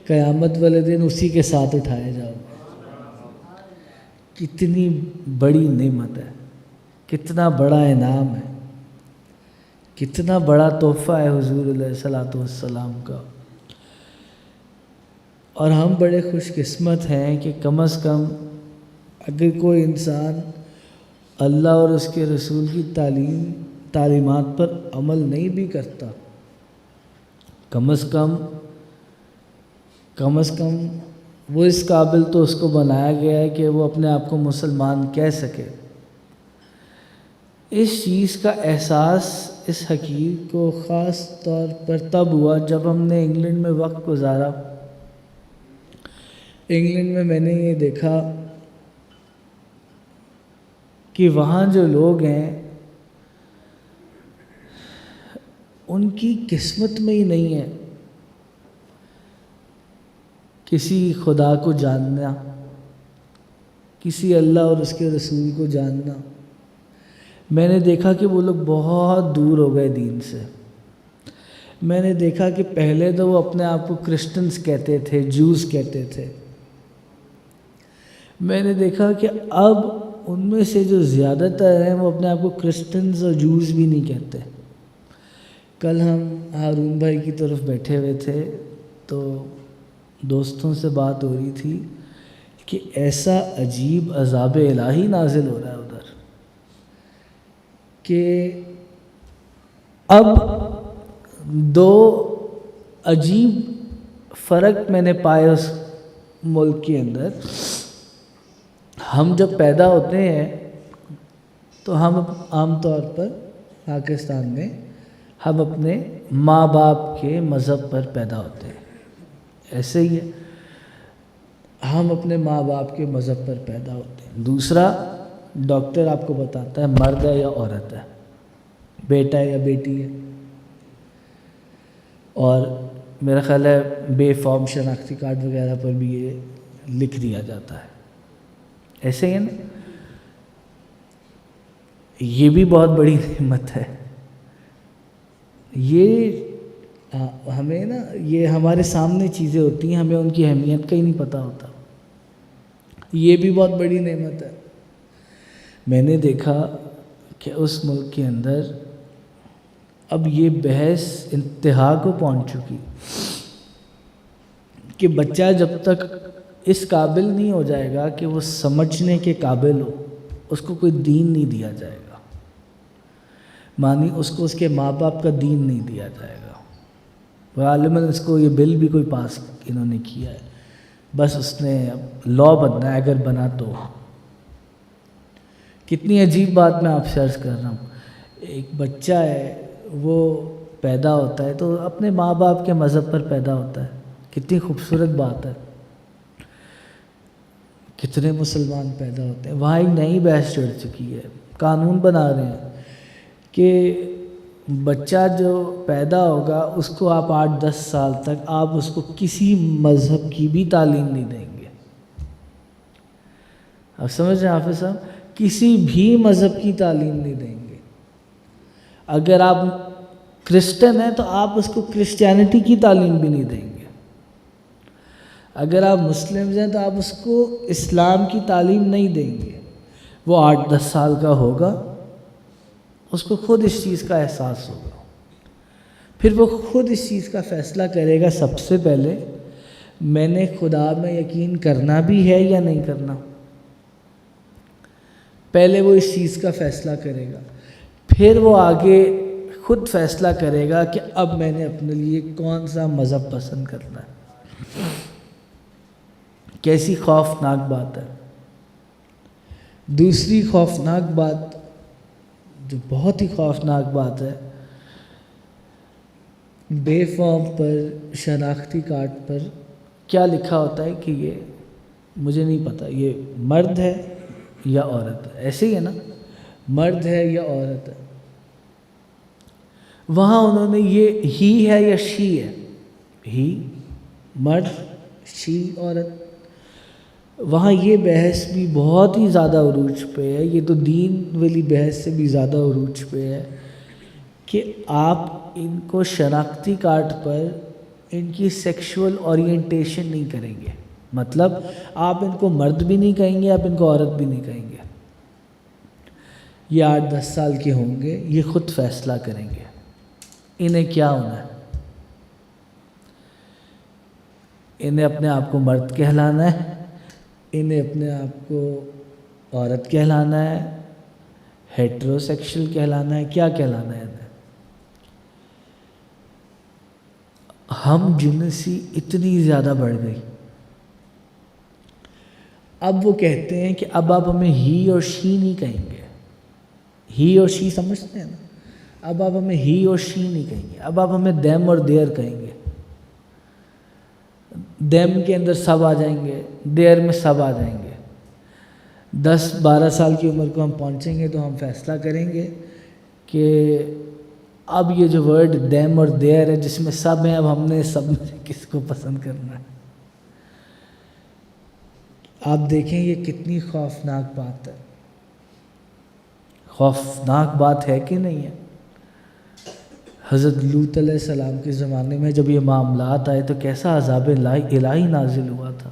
قیامت والے دن اسی کے ساتھ اٹھائے جاؤ گے۔ کتنی بڑی نعمت ہے، کتنا بڑا انعام ہے، کتنا بڑا تحفہ ہے حضور علیہ الصلوۃ والسلام کا۔ اور ہم بڑے خوش قسمت ہیں کہ کم از کم اگر کوئی انسان اللہ اور اس کے رسول کی تعلیمات پر عمل نہیں بھی کرتا، کم از کم وہ اس قابل تو اس کو بنایا گیا ہے کہ وہ اپنے آپ کو مسلمان کہہ سکے۔ اس چیز کا احساس اس حقیق کو خاص طور پر تب ہوا جب ہم نے انگلینڈ میں وقت گزارا۔ انگلینڈ میں میں نے یہ دیکھا کہ وہاں جو لوگ ہیں ان کی قسمت میں ہی نہیں ہے کسی خدا کو جاننا، کسی اللہ اور اس کے رسول کو جاننا۔ میں نے دیکھا کہ وہ لوگ بہت دور ہو گئے دین سے۔ میں نے دیکھا کہ پہلے تو وہ اپنے آپ کو کرسچنز کہتے تھے، جوز کہتے تھے۔ میں نے دیکھا کہ اب ان میں سے جو زیادہ تر ہیں وہ اپنے آپ کو کرسچنز اور جوز بھی نہیں کہتے۔ کل ہم ہارون بھائی کی طرف بیٹھے ہوئے تھے تو دوستوں سے بات ہو رہی تھی کہ ایسا عجیب عذاب الہی نازل ہو رہا ہے ادھر کہ اب دو عجیب فرق میں نے پائے اس ملک کے اندر۔ ہم جب پیدا ہوتے ہیں تو ہم عام طور پر پاکستان میں ہم اپنے ماں باپ کے مذہب پر پیدا ہوتے ہیں، ایسے ہی ہے، ہم اپنے ماں باپ کے مذہب پر پیدا ہوتے ہیں۔ دوسرا، ڈاکٹر آپ کو بتاتا ہے مرد ہے یا عورت ہے، بیٹا ہے یا بیٹی ہے، اور میرا خیال ہے بے فارم شناختی کارڈ وغیرہ پر بھی یہ لکھ دیا جاتا ہے، ایسے ہی ہے نا۔ یہ بھی بہت بڑی نعمت ہے۔ یہ ہمیں نا یہ ہمارے سامنے چیزیں ہوتی ہیں، ہمیں ان کی اہمیت کا ہی نہیں پتہ ہوتا۔ یہ بھی بہت بڑی نعمت ہے۔ میں نے دیکھا کہ اس ملک کے اندر اب یہ بحث انتہا کو پہنچ چکی کہ بچہ جب تک اس قابل نہیں ہو جائے گا کہ وہ سمجھنے کے قابل ہو، اس کو کوئی دین نہیں دیا جائے گا، مانی اس کو اس کے ماں باپ کا دین نہیں دیا جائے گا۔ غالباً اس کو یہ بل بھی کوئی پاس انہوں نے کیا ہے، بس اس نے لا بننا ہے، اگر بنا تو۔ کتنی عجیب بات میں آپ سے عرض کر رہا ہوں، ایک بچہ ہے وہ پیدا ہوتا ہے تو اپنے ماں باپ کے مذہب پر پیدا ہوتا ہے، کتنی خوبصورت بات ہے۔ کتنے مسلمان پیدا ہوتے ہیں، وہاں ایک نئی بحث چڑھ چکی ہے، قانون بنا رہے ہیں کہ بچہ جو پیدا ہوگا اس کو آپ 8-10 سال تک آپ اس کو کسی مذہب کی بھی تعلیم نہیں دیں گے۔ آپ سمجھ رہے ہیں حافظ صاحب؟ کسی بھی مذہب کی تعلیم نہیں دیں گے۔ اگر آپ کرسچن ہیں تو آپ اس کو کرسچینٹی کی تعلیم بھی نہیں دیں گے۔ اگر آپ مسلم ہیں تو آپ اس کو اسلام کی تعلیم نہیں دیں گے. وہ 8-10 سال کا ہوگا، اس کو خود اس چیز کا احساس ہوگا، پھر وہ خود اس چیز کا فیصلہ کرے گا سب سے پہلے میں نے خدا میں یقین کرنا بھی ہے یا نہیں کرنا. پہلے وہ اس چیز کا فیصلہ کرے گا، پھر وہ آگے خود فیصلہ کرے گا کہ اب میں نے اپنے لیے کون سا مذہب پسند کرنا ہے. کیسی خوفناک بات ہے. دوسری خوفناک بات جو بہت ہی خوفناک بات ہے، بے فارم پر شناختی کارڈ پر کیا لکھا ہوتا ہے کہ یہ مجھے نہیں پتہ یہ مرد ہے یا عورت ہے. ایسے ہی ہے نا، مرد ہے یا عورت ہے. وہاں انہوں نے یہ ہی ہے یا شی ہے، ہی مرد، شی عورت. وہاں یہ بحث بھی بہت ہی زیادہ عروج پہ ہے. یہ تو دین والی بحث سے بھی زیادہ عروج پہ ہے کہ آپ ان کو شناختی کارڈ پر ان کی سیکشول اورینٹیشن نہیں کریں گے. مطلب آپ ان کو مرد بھی نہیں کہیں گے، آپ ان کو عورت بھی نہیں کہیں گے. یہ 8-10 سال کے ہوں گے، یہ خود فیصلہ کریں گے انہیں کیا ہونا ہے. انہیں اپنے آپ کو مرد کہلانا ہے، انہیں اپنے آپ کو عورت کہلانا ہے، ہیٹرو سیکشل کہلانا ہے، کیا کہلانا ہے انہیں. ہم جنسی اتنی زیادہ بڑھ گئی. اب وہ کہتے ہیں کہ اب آپ ہمیں ہی اور شی نہیں کہیں گے. ہی اور شی سمجھتے ہیں نا. اب آپ ہمیں ہی اور شی نہیں کہیں گے، اب آپ ہمیں دیم اور دیر کہیں گے. دیم کے اندر سب آ جائیں گے، دیر میں سب آ جائیں گے. 10-12 سال کی عمر کو ہم پہنچیں گے تو ہم فیصلہ کریں گے کہ اب یہ جو ورڈ دیم اور دیر ہے جس میں سب ہیں، اب ہم نے سب میں سے کس کو پسند کرنا ہے. آپ دیکھیں یہ کتنی خوفناک بات ہے. خوفناک بات ہے کہ نہیں ہے. حضرت لوط علیہ السلام کے زمانے میں جب یہ معاملات آئے تو کیسا عذاب الہی نازل ہوا تھا.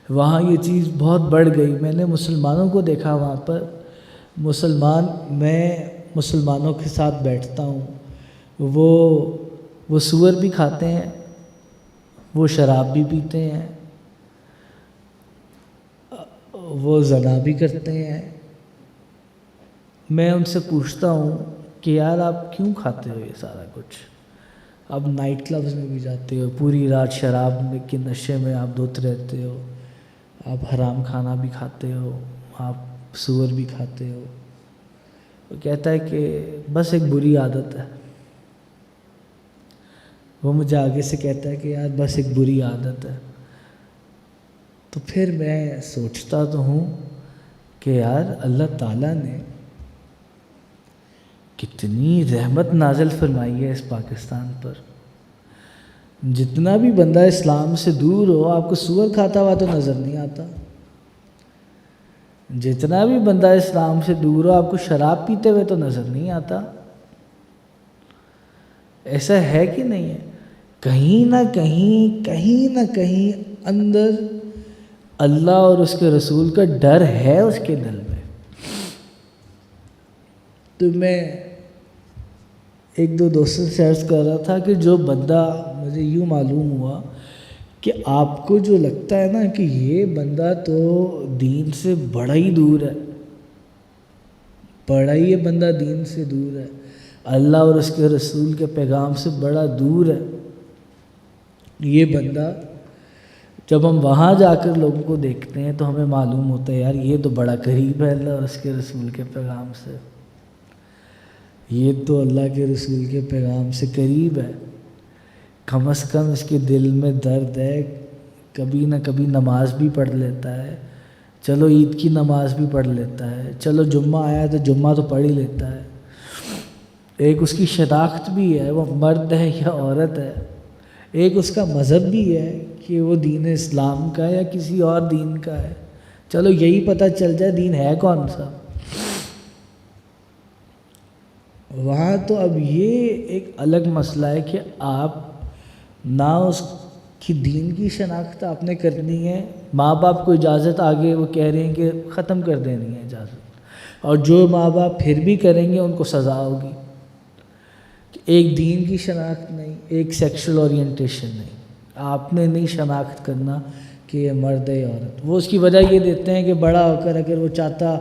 وہاں یہ چیز بہت بڑھ گئی. میں نے مسلمانوں کو دیکھا وہاں پر. میں مسلمانوں کے ساتھ بیٹھتا ہوں، وہ سور بھی کھاتے ہیں، وہ شراب بھی پیتے ہیں، وہ زنا بھی کرتے ہیں. میں ان سے پوچھتا ہوں کہ یار آپ کیوں کھاتے ہو یہ سارا کچھ؟ آپ نائٹ کلبز میں بھی جاتے ہو، پوری رات شراب کے نشے میں آپ دھوتے رہتے ہو، آپ حرام کھانا بھی کھاتے ہو، آپ سور بھی کھاتے ہو. وہ کہتا ہے کہ بس ایک بری عادت ہے. وہ مجھے آگے سے کہتا ہے کہ یار بس ایک بری عادت ہے. تو پھر میں سوچتا تو ہوں کہ یار اللہ تعالیٰ نے کتنی رحمت نازل فرمائی ہے اس پاکستان پر. جتنا بھی بندہ اسلام سے دور ہو آپ کو سور کھاتا ہوا تو نظر نہیں آتا. جتنا بھی بندہ اسلام سے دور ہو آپ کو شراب پیتے ہوئے تو نظر نہیں آتا. ایسا ہے کہ نہیں ہے؟ کہیں نہ کہیں اندر اللہ اور اس کے رسول کا ڈر ہے اس کے دل میں. تو میں ایک دو دوستوں سے عرض کر رہا تھا کہ جو بندہ مجھے یوں معلوم ہوا کہ آپ کو جو لگتا ہے نا کہ یہ بندہ تو دین سے بڑا ہی دور ہے، بڑا ہی یہ بندہ دین سے دور ہے، اللہ اور اس کے رسول کے پیغام سے بڑا دور ہے، یہ بندہ جب ہم وہاں جا کر لوگوں کو دیکھتے ہیں تو ہمیں معلوم ہوتا ہے یار یہ تو بڑا قریب ہے اللہ اور اس کے رسول کے پیغام سے. یہ تو اللہ کے رسول کے پیغام سے قریب ہے. کم از کم اس کے دل میں درد ہے، کبھی نہ کبھی نماز بھی پڑھ لیتا ہے. چلو عید کی نماز بھی پڑھ لیتا ہے، چلو جمعہ آیا تو جمعہ تو پڑھ ہی لیتا ہے. ایک اس کی شناخت بھی ہے وہ مرد ہے یا عورت ہے. ایک اس کا مذہب بھی ہے کہ وہ دین اسلام کا ہے یا کسی اور دین کا ہے. چلو یہی پتہ چل جائے دین ہے کون سا. وہاں تو اب یہ ایک الگ مسئلہ ہے کہ آپ نہ اس کہ دین کی شناخت آپ نے کرنی ہے، ماں باپ کو اجازت آگے وہ کہہ رہے ہیں کہ ختم کر دینی ہے اجازت، اور جو ماں باپ پھر بھی کریں گے ان کو سزا ہوگی. کہ ایک دین کی شناخت نہیں، ایک سیکشل اورینٹیشن نہیں، آپ نے نہیں شناخت کرنا کہ یہ مرد ہے یا عورت. وہ اس کی وجہ یہ دیتے ہیں کہ بڑا ہو کر اگر وہ چاہتا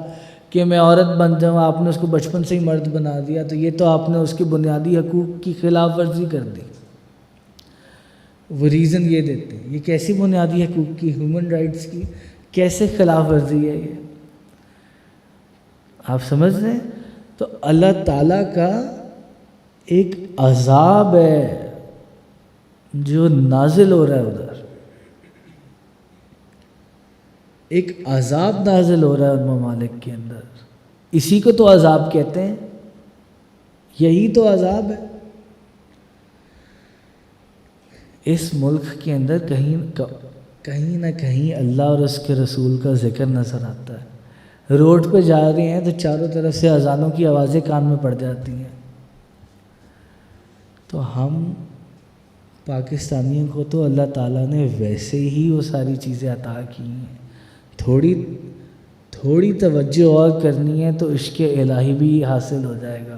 کہ میں عورت بن جاؤں، آپ نے اس کو بچپن سے ہی مرد بنا دیا، تو یہ تو آپ نے اس کے بنیادی حقوق کی خلاف ورزی کر دی. وہ ریزن یہ دیتے ہیں. یہ کیسی بنیادی حقوق کی، ہیومن رائٹس کی کیسے خلاف ورزی ہے یہ؟ آپ سمجھ رہے ہیں؟ تو اللہ تعالیٰ کا ایک عذاب ہے جو نازل ہو رہا ہے ادھر، ایک عذاب نازل ہو رہا ہے ان ممالک کے اندر. اسی کو تو عذاب کہتے ہیں، یہی تو عذاب ہے. اس ملک کے اندر کہیں نہ کہیں اللہ اور اس کے رسول کا ذکر نظر آتا ہے. روڈ پہ جا رہے ہیں تو چاروں طرف سے اذانوں کی آوازیں کان میں پڑ جاتی ہیں. تو ہم پاکستانیوں کو تو اللہ تعالیٰ نے ویسے ہی وہ ساری چیزیں عطا کی ہیں. تھوڑی توجہ اور کرنی ہے تو عشق الہی بھی حاصل ہو جائے گا.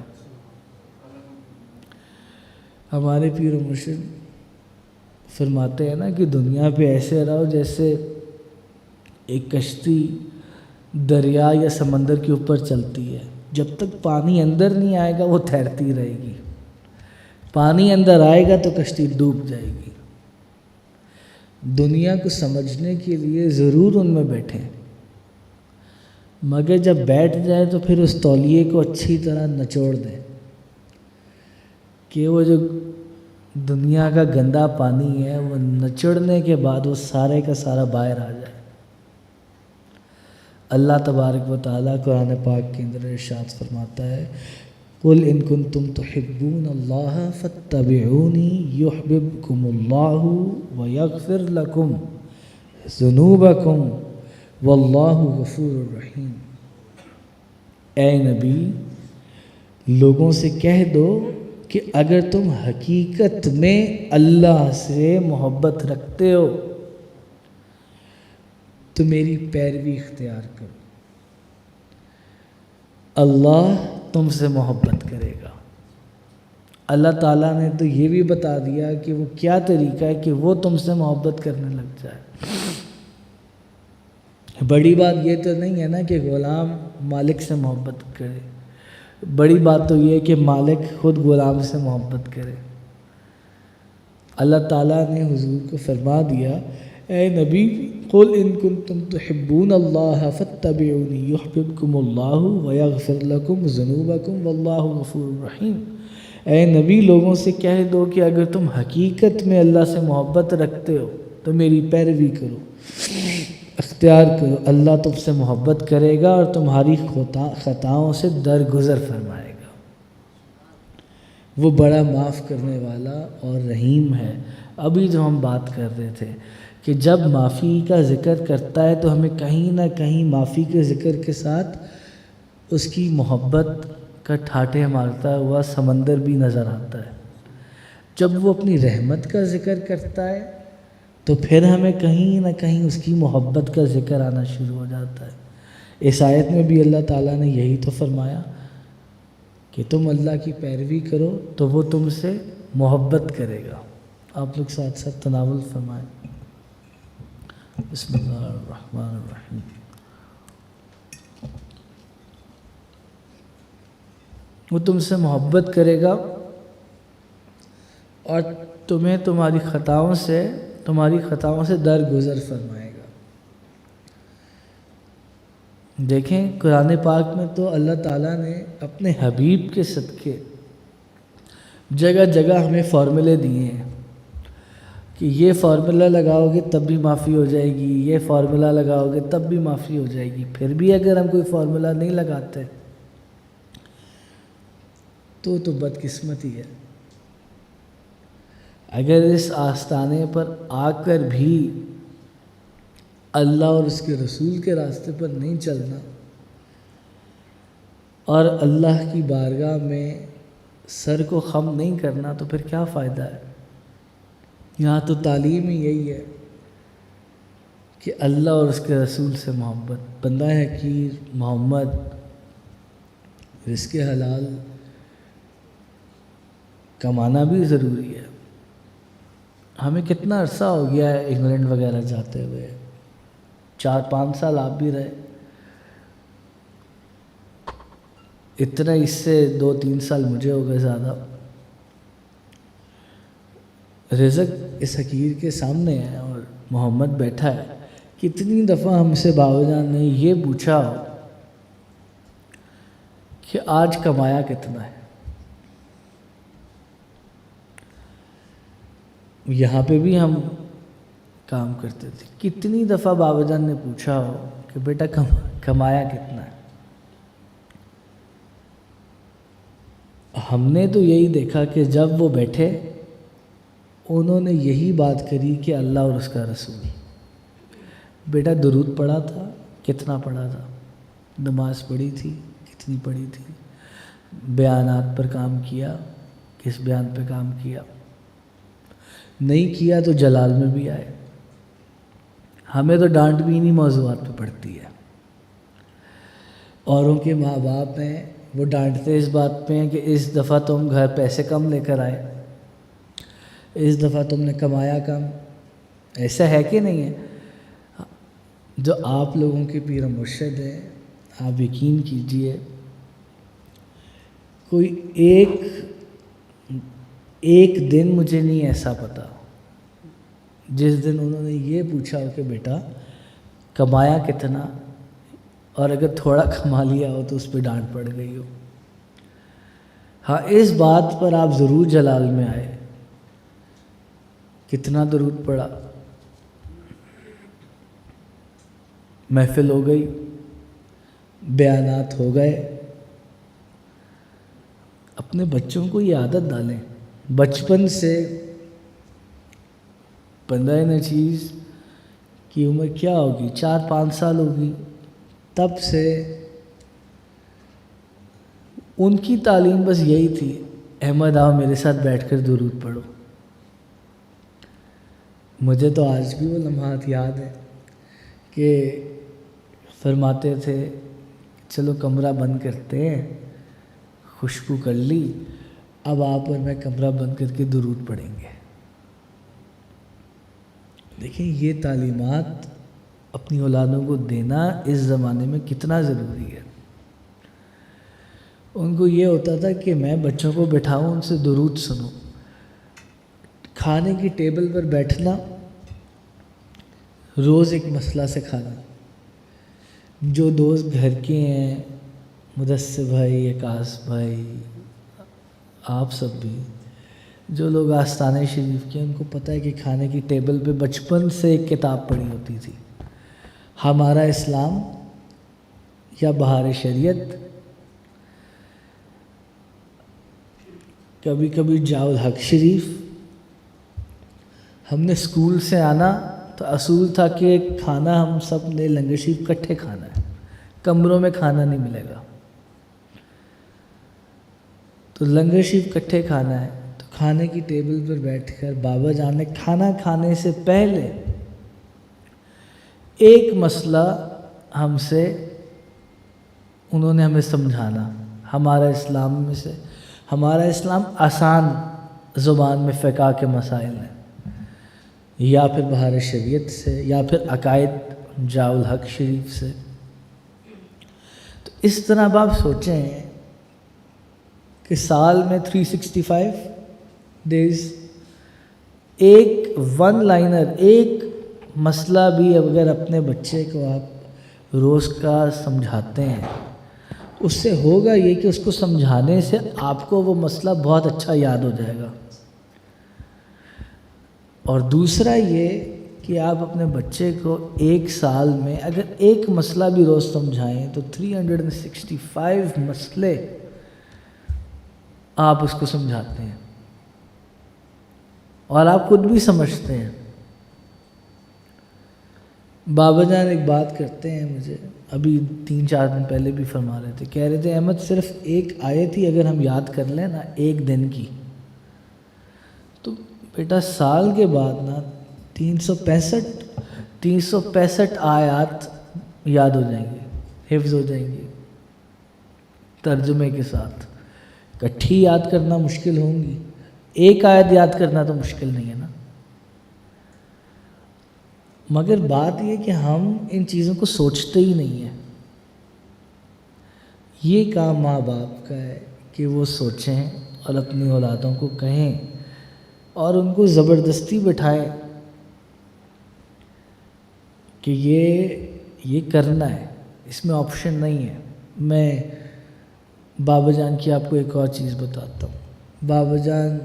ہمارے پیر و مرشد فرماتے ہیں نا کہ دنیا پہ ایسے رہو جیسے ایک کشتی دریا یا سمندر کے اوپر چلتی ہے. جب تک پانی اندر نہیں آئے گا وہ تیرتی رہے گی، پانی اندر آئے گا تو کشتی ڈوب جائے گی. دنیا کو سمجھنے کے لیے ضرور ان میں بیٹھیں، مگر جب بیٹھ جائے تو پھر اس تولیے کو اچھی طرح نچوڑ دیں کہ وہ جو دنیا کا گندا پانی ہے وہ نچڑنے کے بعد وہ سارے کا سارا باہر آ جائے. اللہ تبارک و تعالیٰ قرآن پاک کے اندر ارشاد فرماتا ہے قُلْ إِن كُنتُمْ تُحِبُّونَ اللَّهَ فَاتَّبِعُونِي يُحْبِبْكُمُ اللَّهُ وَيَغْفِرْ لَكُمْ ذُنُوبَكُمْ وَاللَّهُ غَفُورٌ رَحِيمٌ. اے نبی لوگوں سے کہہ دو کہ اگر تم حقیقت میں اللہ سے محبت رکھتے ہو تو میری پیروی اختیار کرو، اللہ تم سے محبت کرے گا. اللہ تعالیٰ نے تو یہ بھی بتا دیا کہ وہ کیا طریقہ ہے کہ وہ تم سے محبت کرنے لگ جائے. بڑی بات یہ تو نہیں ہے نا کہ غلام مالک سے محبت کرے، بڑی بات تو یہ ہے کہ مالک خود غلام سے محبت کرے. اللہ تعالیٰ نے حضور کو فرما دیا اے نبی قُلْ إِن كُنتُمْ تُحِبُّونَ اللَّهَ فَاتَّبِعُونِي يُحْبِبْكُمُ اللَّهُ وَيَغْفِرْ لَكُمْ ذُنُوبَكُمْ وَاللَّهُ غَفُورٌ رَحِيمٌ. اے نبی لوگوں سے کہہ دو کہ اگر تم حقیقت میں اللہ سے محبت رکھتے ہو تو میری پیروی کرو، اختیار کرو. اللہ تم سے محبت کرے گا اور تمہاری خطاؤں سے درگزر فرمائے گا. وہ بڑا معاف کرنے والا اور رحیم ہے. ابھی جو ہم بات کر رہے تھے کہ جب معافی کا ذکر کرتا ہے تو ہمیں کہیں نہ کہیں معافی کے ذکر کے ساتھ اس کی محبت کا ٹھاٹھے مارتا ہوا سمندر بھی نظر آتا ہے. جب وہ اپنی رحمت کا ذکر کرتا ہے تو پھر ہمیں کہیں نہ کہیں اس کی محبت کا ذکر آنا شروع ہو جاتا ہے. اس آیت میں بھی اللہ تعالیٰ نے یہی تو فرمایا کہ تم اللہ کی پیروی کرو تو وہ تم سے محبت کرے گا. آپ لوگ ساتھ ساتھ تناول فرمائیں. بسم اللہ الرحمن الرحیم. وہ تم سے محبت کرے گا اور تمہیں تمہاری خطاؤں سے درگزر فرمائے گا. دیکھیں قرآن پاک میں تو اللہ تعالیٰ نے اپنے حبیب کے صدقے جگہ جگہ ہمیں فارمولے دیے ہیں کہ یہ فارمولہ لگاؤ گے تب بھی معافی ہو جائے گی، یہ فارمولہ لگاؤ گے تب بھی معافی ہو جائے گی. پھر بھی اگر ہم کوئی فارمولہ نہیں لگاتے تو بدقسمتی ہے. اگر اس آستانے پر آ کر بھی اللہ اور اس کے رسول کے راستے پر نہیں چلنا اور اللہ کی بارگاہ میں سر کو خم نہیں کرنا تو پھر کیا فائدہ ہے. یہاں تو تعلیم ہی یہی ہے کہ اللہ اور اس کے رسول سے محبت. بندہ حقیر محمد رزق حلال کمانا بھی ضروری ہے. ہمیں کتنا عرصہ ہو گیا ہے انگلینڈ وغیرہ جاتے ہوئے, 4-5 سال آپ بھی رہے, اتنا اس سے 2-3 سال مجھے ہو گئے زیادہ. رزق اس حقیر کے سامنے ہے اور محمد بیٹھا ہے. کتنی دفعہ ہم سے بابا جان نے یہ پوچھا ہو کہ آج کمایا کتنا ہے. یہاں پہ بھی ہم کام کرتے تھے, کتنی دفعہ بابا جان نے پوچھا ہو کہ بیٹا کمایا کتنا ہے. ہم نے تو یہی دیکھا کہ جب وہ بیٹھے انہوں نے یہی بات کری کہ اللہ اور اس کا رسول. بیٹا درود پڑھا تھا, کتنا پڑھا تھا, نماز پڑھی تھی, کتنی پڑھی تھی, بیانات پر کام کیا, کس بیان پہ کام کیا, نہیں کیا تو جلال میں بھی آئے. ہمیں تو ڈانٹ بھی انہی موضوعات پہ پڑتی ہے. اوروں کے ماں باپ ہیں وہ ڈانٹتے اس بات پہ ہیں کہ اس دفعہ تم گھر پیسے کم لے کر آئے, اس دفعہ تم نے کمایا کم. ایسا ہے کہ نہیں ہے؟ جو آپ لوگوں کے پیر و مرشد ہیں, آپ یقین کیجئے کوئی ایک دن مجھے نہیں ایسا پتا جس دن انہوں نے یہ پوچھا ہو کہ بیٹا کمایا کتنا, اور اگر تھوڑا کما لیا ہو تو اس پہ ڈانٹ پڑ گئی ہو. ہاں اس بات پر آپ ضرور جلال میں آئے. کتنا درود پڑا, محفل ہو گئی, بیانات ہو گئے. اپنے بچوں کو یہ عادت ڈالیں بچپن سے. 15 چیز کی عمر کیا ہوگی, 4-5 سال ہوگی, تب سے ان کی تعلیم بس یہی تھی, احمد آؤ میرے ساتھ بیٹھ کر درود پڑھو. مجھے تو آج بھی وہ لمحات یاد ہے کہ فرماتے تھے چلو کمرہ بند کرتے ہیں, خوشبو کر لی, اب آپ اور میں کمرہ بند کر کے درود پڑھیں گے. دیکھیں یہ تعلیمات اپنی اولادوں کو دینا اس زمانے میں کتنا ضروری ہے. ان کو یہ ہوتا تھا کہ میں بچوں کو بٹھاؤں, ان سے درود سنوں. کھانے کی ٹیبل پر بیٹھنا روز ایک مسئلہ سے کھانا. جو دوست گھر کے ہیں, مدثر بھائی, عکاس بھائی, آپ سب بھی, جو لوگ آستانہ شریف کے, ان کو پتہ ہے کہ کھانے کی ٹیبل پہ بچپن سے ایک کتاب پڑھی ہوتی تھی, ہمارا اسلام یا بہار شریعت. کبھی کبھی ضیاء الحق شریف. ہم نے اسکول سے آنا تو اصول تھا کہ کھانا ہم سب نے لنگر شریف اکٹھے کھانا ہے, کمروں میں کھانا نہیں ملے گا. تو لنگر شریف اکٹھے کھانا ہے تو کھانے کی ٹیبل پر بیٹھ کر بابا جان نے کھانا کھانے سے پہلے ایک مسئلہ ہم سے, انہوں نے ہمیں سمجھانا. ہمارا اسلام میں سے, ہمارا اسلام آسان زبان میں فقہ کے مسائل ہیں, یا پھر بہار شریعت سے, یا پھر عقائد ضیاء الحق شریف سے. تو اس طرح اب آپ سوچیں کہ سال میں 365 ڈیز ایک ون لائنر, ایک مسئلہ بھی اگر اپنے بچے کو آپ روز کا سمجھاتے ہیں, اس سے ہوگا یہ کہ اس کو سمجھانے سے آپ کو وہ مسئلہ بہت اچھا یاد ہو جائے گا. اور دوسرا یہ کہ آپ اپنے بچے کو ایک سال میں اگر ایک مسئلہ بھی روز سمجھائیں تو 365 مسئلے آپ اس کو سمجھاتے ہیں, اور آپ خود بھی سمجھتے ہیں. بابا جان ایک بات کرتے ہیں, مجھے ابھی 3-4 دن پہلے بھی فرما رہے تھے, کہہ رہے تھے احمد صرف ایک آیت ہی اگر ہم یاد کر لیں نا ایک دن کی, تو بیٹا سال کے بعد نا 365 آیات یاد ہو جائیں گے، حفظ ہو جائیں گے ترجمے کے ساتھ. کٹھی یاد کرنا مشکل ہوں گی، ایک آیت یاد کرنا تو مشکل نہیں ہے نا. مگر بات یہ کہ ہم ان چیزوں کو سوچتے ہی نہیں ہیں. یہ کام ماں باپ کا ہے کہ وہ سوچیں اور اپنی اولادوں کو کہیں اور ان کو زبردستی بٹھائیں کہ یہ کرنا ہے، اس میں آپشن نہیں ہے. میں بابا جان کی آپ کو ایک اور چیز بتاتا ہوں. بابا جان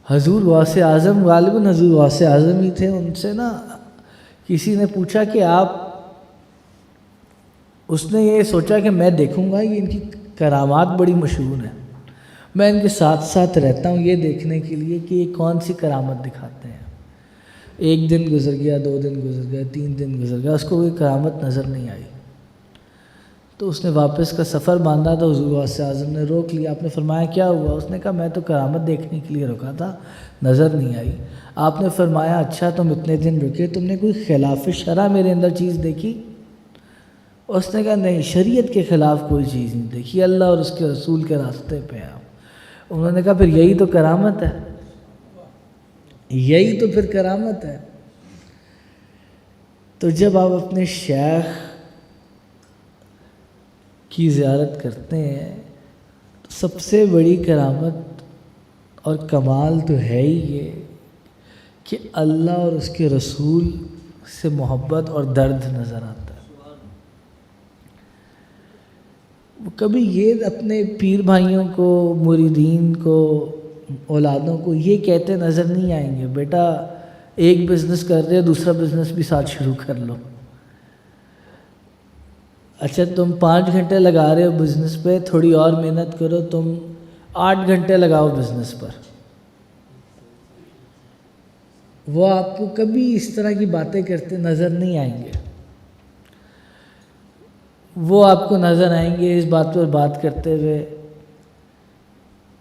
حضور غوث اعظم، غالباً حضور غوث اعظم ہی تھے، ان سے نا کسی نے پوچھا کہ آپ، اس نے یہ سوچا کہ میں دیکھوں گا یہ ان کی کرامات بڑی مشہور ہیں، میں ان کے ساتھ ساتھ رہتا ہوں یہ دیکھنے کے لیے کہ یہ کون سی کرامت دکھاتے ہیں. ایک دن گزر گیا، 2 دن گزر گیا، 3 دن گزر گیا، اس کو کوئی کرامت نظر نہیں آئی. تو اس نے واپس کا سفر باندھا تو حضور غوث اعظم نے روک لیا. آپ نے فرمایا کیا ہوا؟ اس نے کہا میں تو کرامت دیکھنے کے لیے رکا تھا، نظر نہیں آئی. آپ نے فرمایا اچھا تم اتنے دن رکے، تم نے کوئی خلاف شرع میرے اندر چیز دیکھی؟ اس نے کہا نہیں، شریعت کے خلاف کوئی چیز نہیں دیکھی، اللہ اور اس کے رسول کے راستے پہ آپ. انہوں نے کہا پھر یہی تو کرامت ہے، یہی تو پھر کرامت ہے. تو جب آپ اپنے شیخ کی زیارت کرتے ہیں تو سب سے بڑی کرامت اور کمال تو ہے ہی یہ کہ اللہ اور اس کے رسول سے محبت اور درد نظر آتا ہے. وہ کبھی یہ اپنے پیر بھائیوں کو، مریدین کو، اولادوں کو یہ کہتے نظر نہیں آئیں گے بیٹا ایک بزنس کر رہے ہو، دوسرا بزنس بھی ساتھ شروع کر لو. اچھا تم 5 گھنٹے لگا رہے ہو بزنس پہ، تھوڑی اور محنت کرو، تم 8 گھنٹے لگاؤ بزنس پر. وہ آپ کو کبھی اس طرح کی باتیں کرتے نظر نہیں آئیں گے. وہ آپ کو نظر آئیں گے اس بات پر بات کرتے ہوئے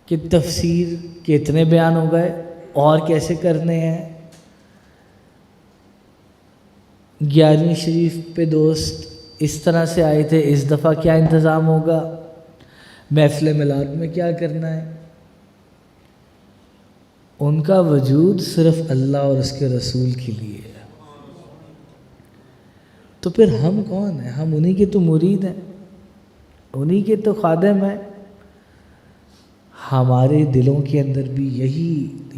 کہ تفسیر کے اتنے بیان ہو گئے اور کیسے کرنے ہیں. 11ویں شریف پہ دوست اس طرح سے آئے تھے، اس دفعہ کیا انتظام ہوگا، محفل میلاد میں کیا کرنا ہے. ان کا وجود صرف اللہ اور اس کے رسول کے لیے ہے. تو پھر ہم کون ہیں؟ ہم انہی کے تو مرید ہیں، انہی کے تو خادم ہیں. ہمارے دلوں کے اندر بھی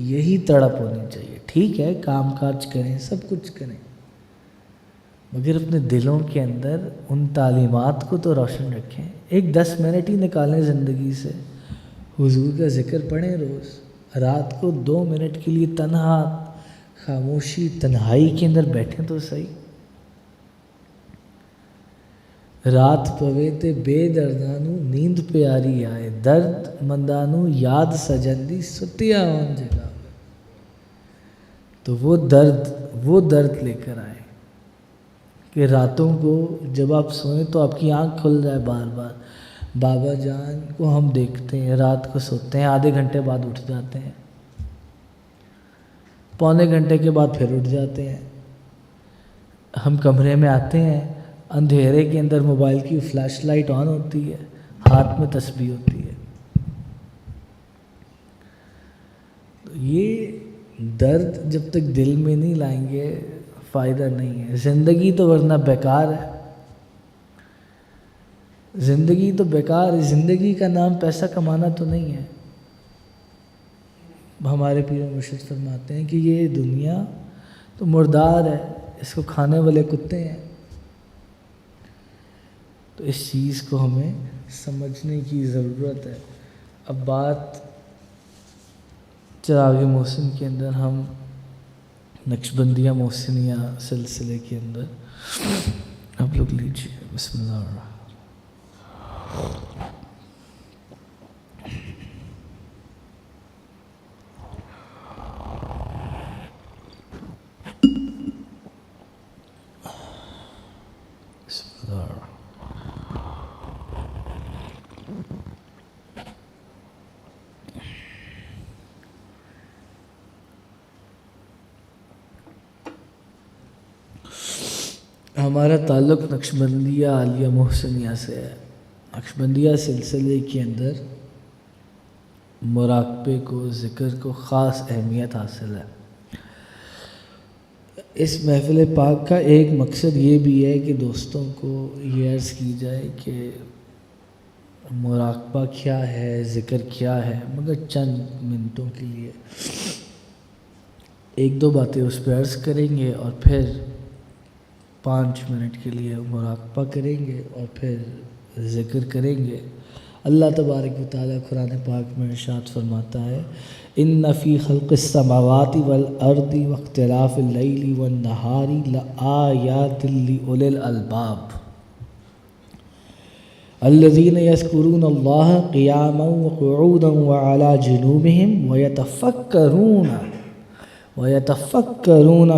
یہی تڑپ ہونی چاہیے. ٹھیک ہے کام کاج کریں، سب کچھ کریں، مگر اپنے دلوں کے اندر ان تعلیمات کو تو روشن رکھیں. ایک 10 منٹ ہی نکالیں زندگی سے، حضور کا ذکر پڑھیں روز. رات کو 2 منٹ کے لیے تنہا خاموشی تنہائی کے اندر بیٹھیں تو صحیح. رات پوے تے بے دردانو نیند پیاری آئے، درد مندانو یاد سجندی ستیا اون جگہ. تو وہ درد لے کر آئے کہ راتوں کو جب آپ سوئیں تو آپ کی آنکھ کھل جائے بار بار. بابا جان کو ہم دیکھتے ہیں رات کو سوتے ہیں، آدھے گھنٹے بعد اٹھ جاتے ہیں، پونے گھنٹے کے بعد پھر اٹھ جاتے ہیں. ہم کمرے میں آتے ہیں، اندھیرے کے اندر موبائل کی فلیش لائٹ آن ہوتی ہے، ہاتھ میں تسبیح ہوتی ہے. تو یہ درد جب تک دل میں نہیں لائیں گے فائدہ نہیں ہے. زندگی تو ورنہ بیکار ہے، زندگی تو بیکار ہے. زندگی کا نام پیسہ کمانا تو نہیں ہے. ہمارے پیر و مرشد فرماتے ہیں کہ یہ دنیا تو مردار ہے، اس کو کھانے والے کتے ہیں. تو اس چیز کو ہمیں سمجھنے کی ضرورت ہے. اب بات چراغ محسن کے اندر ہم نقشبندیہ محسنیہ سلسلے کے اندر آپ لوگ لیجیے. بسم اللہ الرحمن ہمارا تعلق نقشبندیہ عالیہ محسنیہ سے ہے۔ نقشبندیہ سلسلے کے اندر مراقبے کو، ذکر کو خاص اہمیت حاصل ہے۔ اس محفل پاک کا ایک مقصد یہ بھی ہے کہ دوستوں کو یہ عرض کی جائے کہ مراقبہ کیا ہے، ذکر کیا ہے، مگر چند منٹوں کے لیے ایک دو باتیں اس پہ عرض کریں گے اور پھر 5 منٹ کے لیے مراقبہ کریں گے اور پھر ذکر کریں گے۔ اللہ تبارک و تعالیٰ قرآن پاک میں ارشاد فرماتا ہے ان فی خلق السماوات والارض واختلاف اللیل والنہار لآیات لأولی الالباب الذین یذکرون اللہ قیاما وقعودا وعلی جنوبہم ویتفکرون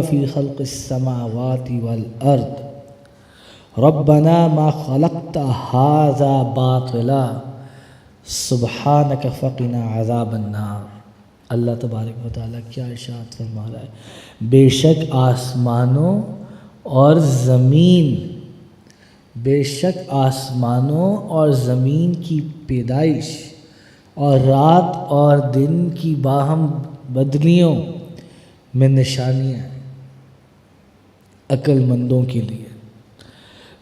فی خلق السماوات والارض ربنا ما خلقت هذا باطلا سبحانک فقنا عذاب النار۔ اللہ تبارک و تعالیٰ کیا ارشاد فرما رہا ہے، بے شک آسمانوں اور زمین، بے شک آسمانوں اور زمین کی پیدائش اور رات اور دن کی باہم بدلیوں میں نشانیاں ہیں عقل مندوں کے لیے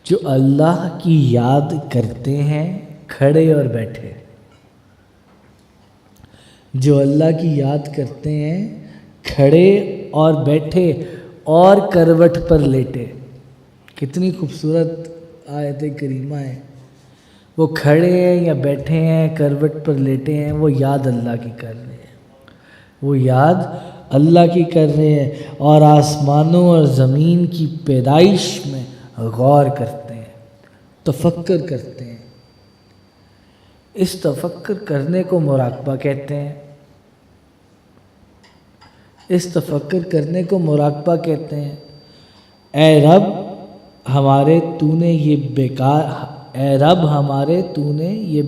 جو اللہ کی یاد کرتے ہیں کھڑے اور بیٹھے، جو اللہ کی یاد کرتے ہیں کھڑے اور بیٹھے اور کروٹ پر لیٹے۔ کتنی خوبصورت آیت کریمہ ہے۔ وہ کھڑے ہیں یا بیٹھے ہیں، کروٹ پر لیٹے ہیں، وہ یاد اللہ کی کر رہے ہیں، وہ یاد اللہ کی کر رہے ہیں اور آسمانوں اور زمین کی پیدائش میں غور کرتے ہیں، تفکر کرتے ہیں۔ اس تفکر کرنے کو مراقبہ کہتے ہیں، اس تفکر کرنے کو مراقبہ کہتے ہیں۔ اے رب ہمارے تو نے یہ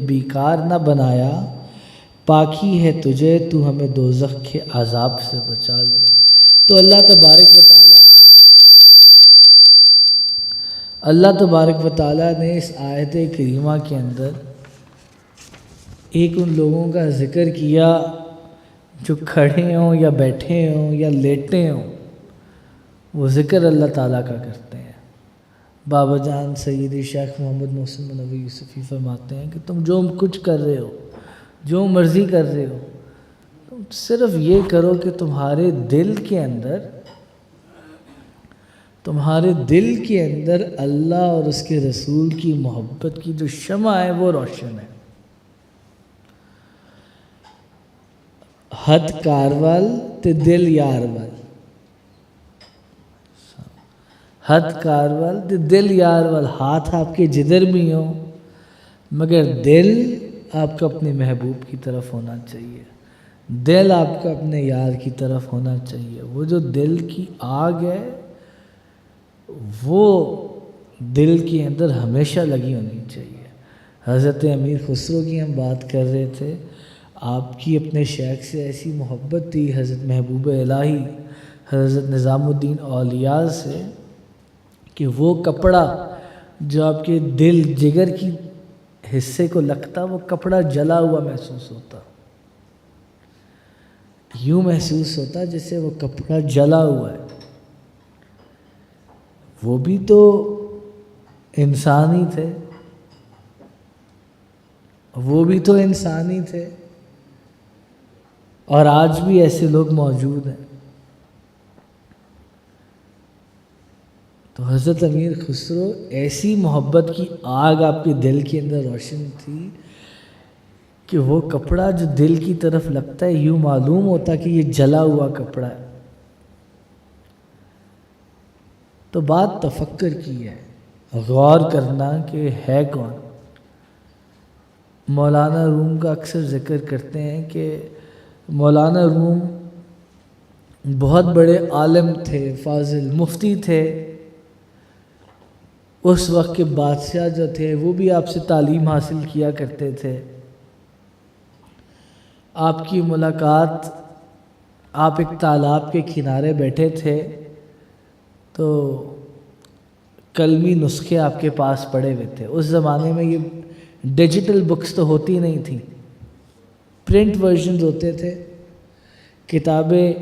بیکار نہ بنایا، پاکی ہے تجھے، تو ہمیں دوزخ کے عذاب سے بچا لے۔ تو اللہ تبارک و تعالیٰ نے اس آیت کریمہ کے اندر ایک ان لوگوں کا ذکر کیا جو کھڑے ہوں یا بیٹھے ہوں یا لیٹے ہوں، وہ ذکر اللہ تعالیٰ کا کرتے ہیں۔ بابا جان سیدی شیخ محمد محسن منوی یوسفی فرماتے ہیں کہ تم جو کچھ کر رہے ہو، جو مرضی کر رہے ہو، تم صرف یہ کرو کہ تمہارے دل کے اندر اللہ اور اس کے رسول کی محبت کی جو شمع ہے وہ روشن ہے۔ ہتھ کارول تے دل یار ول، ہتھ کارول تے دل یار ول، ہاتھ آپ کے جدھر بھی ہوں مگر دل آپ کا اپنے محبوب کی طرف ہونا چاہیے، دل آپ کا اپنے یار کی طرف ہونا چاہیے۔ وہ جو دل کی آگ ہے وہ دل کے اندر ہمیشہ لگی ہونی چاہیے۔ حضرت امیر خسرو کی ہم بات کر رہے تھے، آپ کی اپنے شیخ سے ایسی محبت تھی حضرت محبوب الہی حضرت نظام الدین اولیاء سے کہ وہ کپڑا جو آپ کے دل جگر کی حصے کو لگتا، وہ کپڑا جلا ہوا محسوس ہوتا، یوں محسوس ہوتا جیسے وہ کپڑا جلا ہوا ہے۔ وہ بھی تو انسان ہی تھے، وہ بھی تو انسان ہی تھے، اور آج بھی ایسے لوگ موجود ہیں۔ تو حضرت امیر خسرو ایسی محبت کی آگ آپ کے دل کے اندر روشن تھی کہ وہ کپڑا جو دل کی طرف لگتا ہے یوں معلوم ہوتا کہ یہ جلا ہوا کپڑا ہے۔ تو بات تفکر کی ہے، غور کرنا کہ ہے کون۔ مولانا روم کا اکثر ذکر کرتے ہیں کہ مولانا روم بہت بڑے عالم تھے، فاضل مفتی تھے۔ اس وقت کے بادشاہ جو تھے وہ بھی آپ سے تعلیم حاصل کیا کرتے تھے۔ آپ کی ملاقات، آپ ایک تالاب کے کنارے بیٹھے تھے تو کلمی نسخے آپ کے پاس پڑے ہوئے تھے. اس زمانے میں یہ ڈیجیٹل بکس تو ہوتی نہیں تھیں, پرنٹ ورژنز ہوتے تھے. کتابیں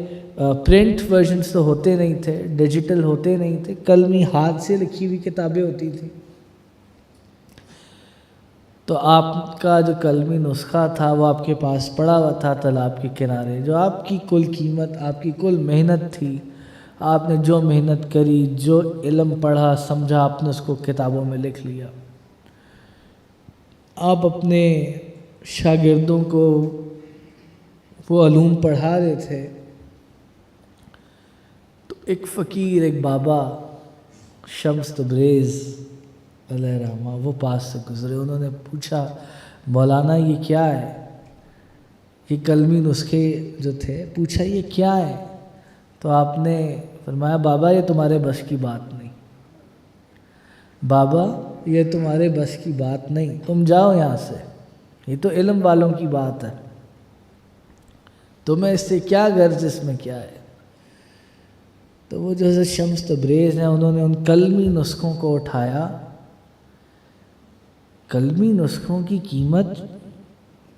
پرنٹ ورژنز تو ہوتے نہیں تھے, ڈیجیٹل ہوتے نہیں تھے, کلمی ہاتھ سے لکھی ہوئی کتابیں ہوتی تھیں. تو آپ کا جو کلمی نسخہ تھا وہ آپ کے پاس پڑا ہوا تھا تالاب کے کنارے. جو آپ کی کل قیمت, آپ کی کل محنت تھی, آپ نے جو محنت کری, جو علم پڑھا سمجھا, آپ نے اس کو کتابوں میں لکھ لیا. آپ اپنے شاگردوں کو وہ علوم پڑھا رہے تھے. تو ایک فقیر, ایک بابا شمس تبریز علیہ رحمہ وہ پاس سے گزرے. انہوں نے پوچھا مولانا یہ کیا ہے؟ یہ کلمی نسخے جو تھے, پوچھا یہ کیا ہے؟ تو آپ نے فرمایا بابا یہ تمہارے بس کی بات نہیں, بابا یہ تمہارے بس کی بات نہیں, تم جاؤ یہاں سے, یہ تو علم والوں کی بات ہے, تمہیں اس سے کیا غرض, اس میں کیا ہے؟ تو وہ جو حضرت شمس تبریز ہیں انہوں نے ان کلمی نسخوں کو اٹھایا. کلمی نسخوں کی قیمت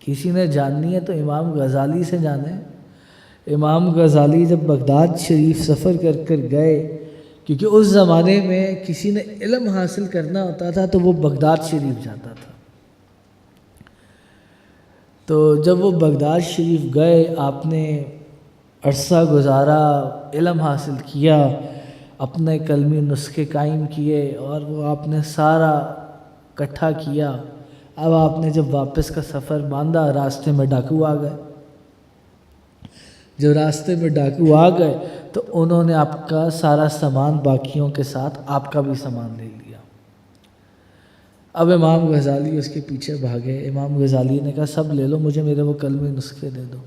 کسی نے جاننی ہے تو امام غزالی سے جانیں. امام غزالی جب بغداد شریف سفر کر کر گئے, کیونکہ اس زمانے میں کسی نے علم حاصل کرنا ہوتا تھا تو وہ بغداد شریف جاتا تھا. تو جب وہ بغداد شریف گئے, آپ نے عرصہ گزارا, علم حاصل کیا, اپنے کلمی نسخے قائم کیے, اور وہ آپ نے سارا اکٹھا کیا. اب آپ نے جب واپس کا سفر باندھا, راستے میں ڈاکو آ گئے. جب راستے میں ڈاکو آ گئے تو انہوں نے آپ کا سارا سامان باقیوں کے ساتھ آپ کا بھی سامان لے لیا. اب امام غزالی اس کے پیچھے بھاگے. امام غزالی نے کہا سب لے لو, مجھے میرے وہ کلمی نسخے دے دو.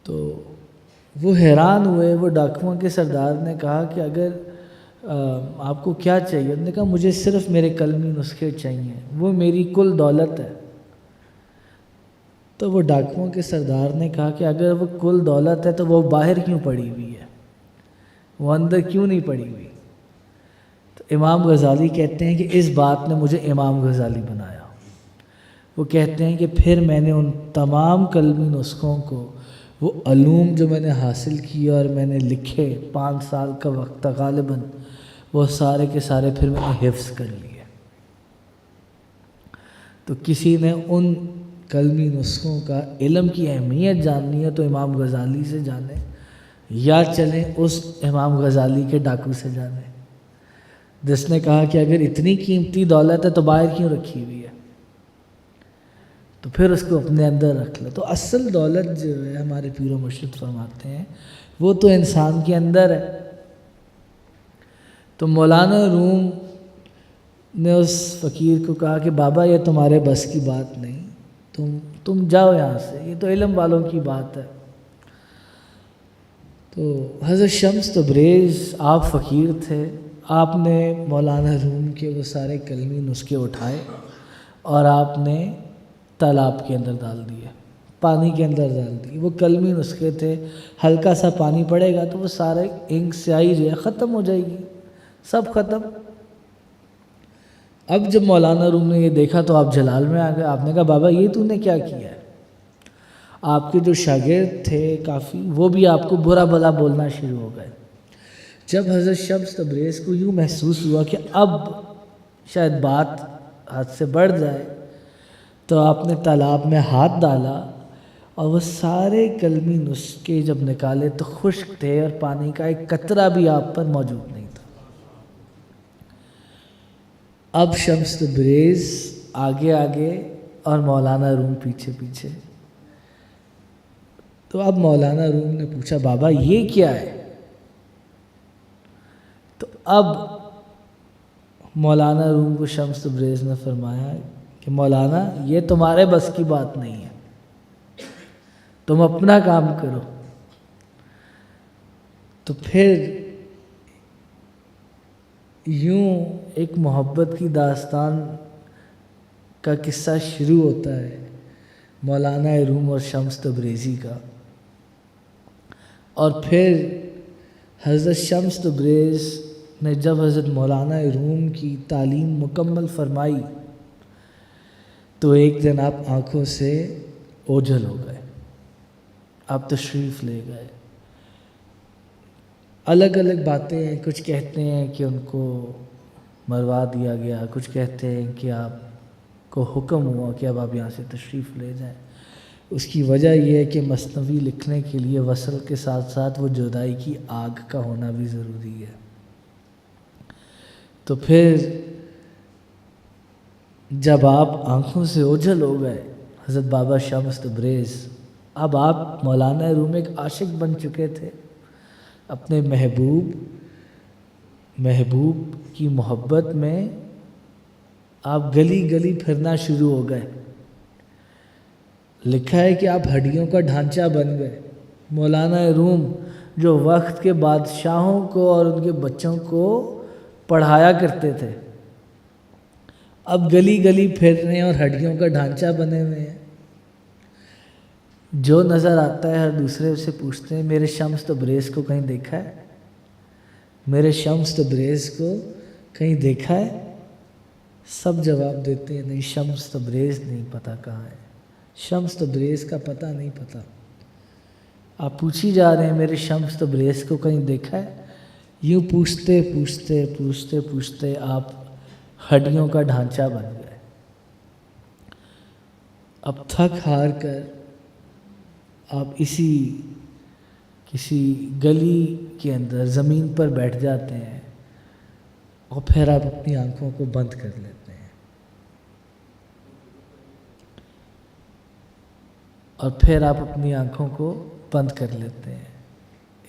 تو وہ حیران ہوئے. وہ ڈاکوؤں کے سردار نے کہا کہ اگر آپ کو کیا چاہیے؟ انہوں نے کہا مجھے صرف میرے کلمی نسخے چاہیے, وہ میری کل دولت ہے. تو وہ ڈاکوؤں کے سردار نے کہا کہ اگر وہ کل دولت ہے تو وہ باہر کیوں پڑی ہوئی ہے, وہ اندر کیوں نہیں پڑی ہوئی؟ تو امام غزالی کہتے ہیں کہ اس بات نے مجھے امام غزالی بنایا. وہ کہتے ہیں کہ پھر میں نے ان تمام کلمی نسخوں کو, وہ علوم جو میں نے حاصل کیے اور میں نے لکھے 5 سال کا وقت غالباً, وہ سارے کے سارے پھر میں نے حفظ کر لیے. تو کسی نے ان کلمی نسخوں کا علم کی اہمیت جاننی ہے تو امام غزالی سے جانیں, یا چلیں اس امام غزالی کے ڈاکو سے جانیں جس نے کہا کہ اگر اتنی قیمتی دولت ہے تو باہر کیوں رکھی ہوئی ہے, تو پھر اس کو اپنے اندر رکھ لو. تو اصل دولت جو ہے ہمارے پیر و مرشد فرماتے ہیں وہ تو انسان کے اندر ہے. تو مولانا روم نے اس فقیر کو کہا کہ بابا یہ تمہارے بس کی بات نہیں, تم جاؤ یہاں سے, یہ تو علم والوں کی بات ہے. تو حضرت شمس تبریز آپ فقیر تھے, آپ نے مولانا روم کے وہ سارے کلمی نسخے اٹھائے اور آپ نے تالاب کے اندر ڈال دیے, پانی کے اندر ڈال دیے. وہ کلمی نسخے تھے, ہلکا سا پانی پڑے گا تو وہ سارے انک سیاہی جو ہے ختم ہو جائے گی, سب ختم. اب جب مولانا روم نے یہ دیکھا تو آپ جلال میں آ گئے. آپ نے کہا بابا یہ تو نے کیا کیا ہے؟ آپ کے جو شاگرد تھے کافی, وہ بھی آپ کو برا بھلا بولنا شروع ہو گئے. جب حضرت شمس تبریز کو یوں محسوس ہوا کہ اب شاید بات حد سے بڑھ جائے, تو آپ نے تالاب میں ہاتھ ڈالا اور وہ سارے کلمی نسخے جب نکالے تو خشک تھے اور پانی کا ایک قطرہ بھی آپ پر موجود نہیں تھا. اب شمس تبریز آگے آگے اور مولانا روم پیچھے پیچھے. تو اب مولانا روم نے پوچھا بابا یہ کیا ہے؟ تو اب مولانا روم کو شمس تبریز نے فرمایا کہ مولانا یہ تمہارے بس کی بات نہیں ہے, تم اپنا کام کرو. تو پھر یوں ایک محبت کی داستان کا قصہ شروع ہوتا ہے مولانا روم اور شمس تبریزی کا. اور پھر حضرت شمس تبریز نے جب حضرت مولانا روم کی تعلیم مکمل فرمائی تو ایک دن آپ آنکھوں سے اوجھل ہو گئے، آپ تشریف لے گئے۔ الگ الگ باتیں ہیں، کچھ کہتے ہیں کہ ان کو مروا دیا گیا، کچھ کہتے ہیں کہ آپ کو حکم ہوا کہ اب آپ یہاں سے تشریف لے جائیں۔ اس کی وجہ یہ ہے کہ مثنوی لکھنے کے لیے وصل کے ساتھ ساتھ وہ جدائی کی آگ کا ہونا بھی ضروری ہے۔ تو پھر جب آپ آنکھوں سے اوجھل ہو گئے حضرت بابا شمس تبریز، اب آپ مولانا روم ایک عاشق بن چکے تھے، اپنے محبوب کی محبت میں آپ گلی گلی پھرنا شروع ہو گئے۔ لکھا ہے کہ آپ ہڈیوں کا ڈھانچہ بن گئے۔ مولانا روم جو وقت کے بادشاہوں کو اور ان کے بچوں کو پڑھایا کرتے تھے، اب گلی گلی پھر رہے ہیں اور ہڈیوں کا ڈھانچہ بنے ہوئے ہیں۔ جو نظر آتا ہے ہر دوسرے سے پوچھتے ہیں میرے شمس تبریز کو کہیں دیکھا ہے؟ میرے شمس تبریز کو کہیں دیکھا ہے؟ سب جواب دیتے ہیں نہیں، شمس تبریز نہیں پتہ کہاں ہے، شمس تبریز کا پتہ نہیں پتہ۔ آپ پوچھی جا رہے ہیں میرے شمس تبریز کو کہیں دیکھا ہے؟ یوں پوچھتے پوچھتے پوچھتے پوچھتے آپ ہڈیوں کا ڈھانچہ بن گئے۔ اب تھک ہار کر آپ کسی گلی کے اندر زمین پر بیٹھ جاتے ہیں اور پھر آپ اپنی آنکھوں کو بند کر لیتے ہیں، اور پھر آپ اپنی آنکھوں کو بند کر لیتے ہیں۔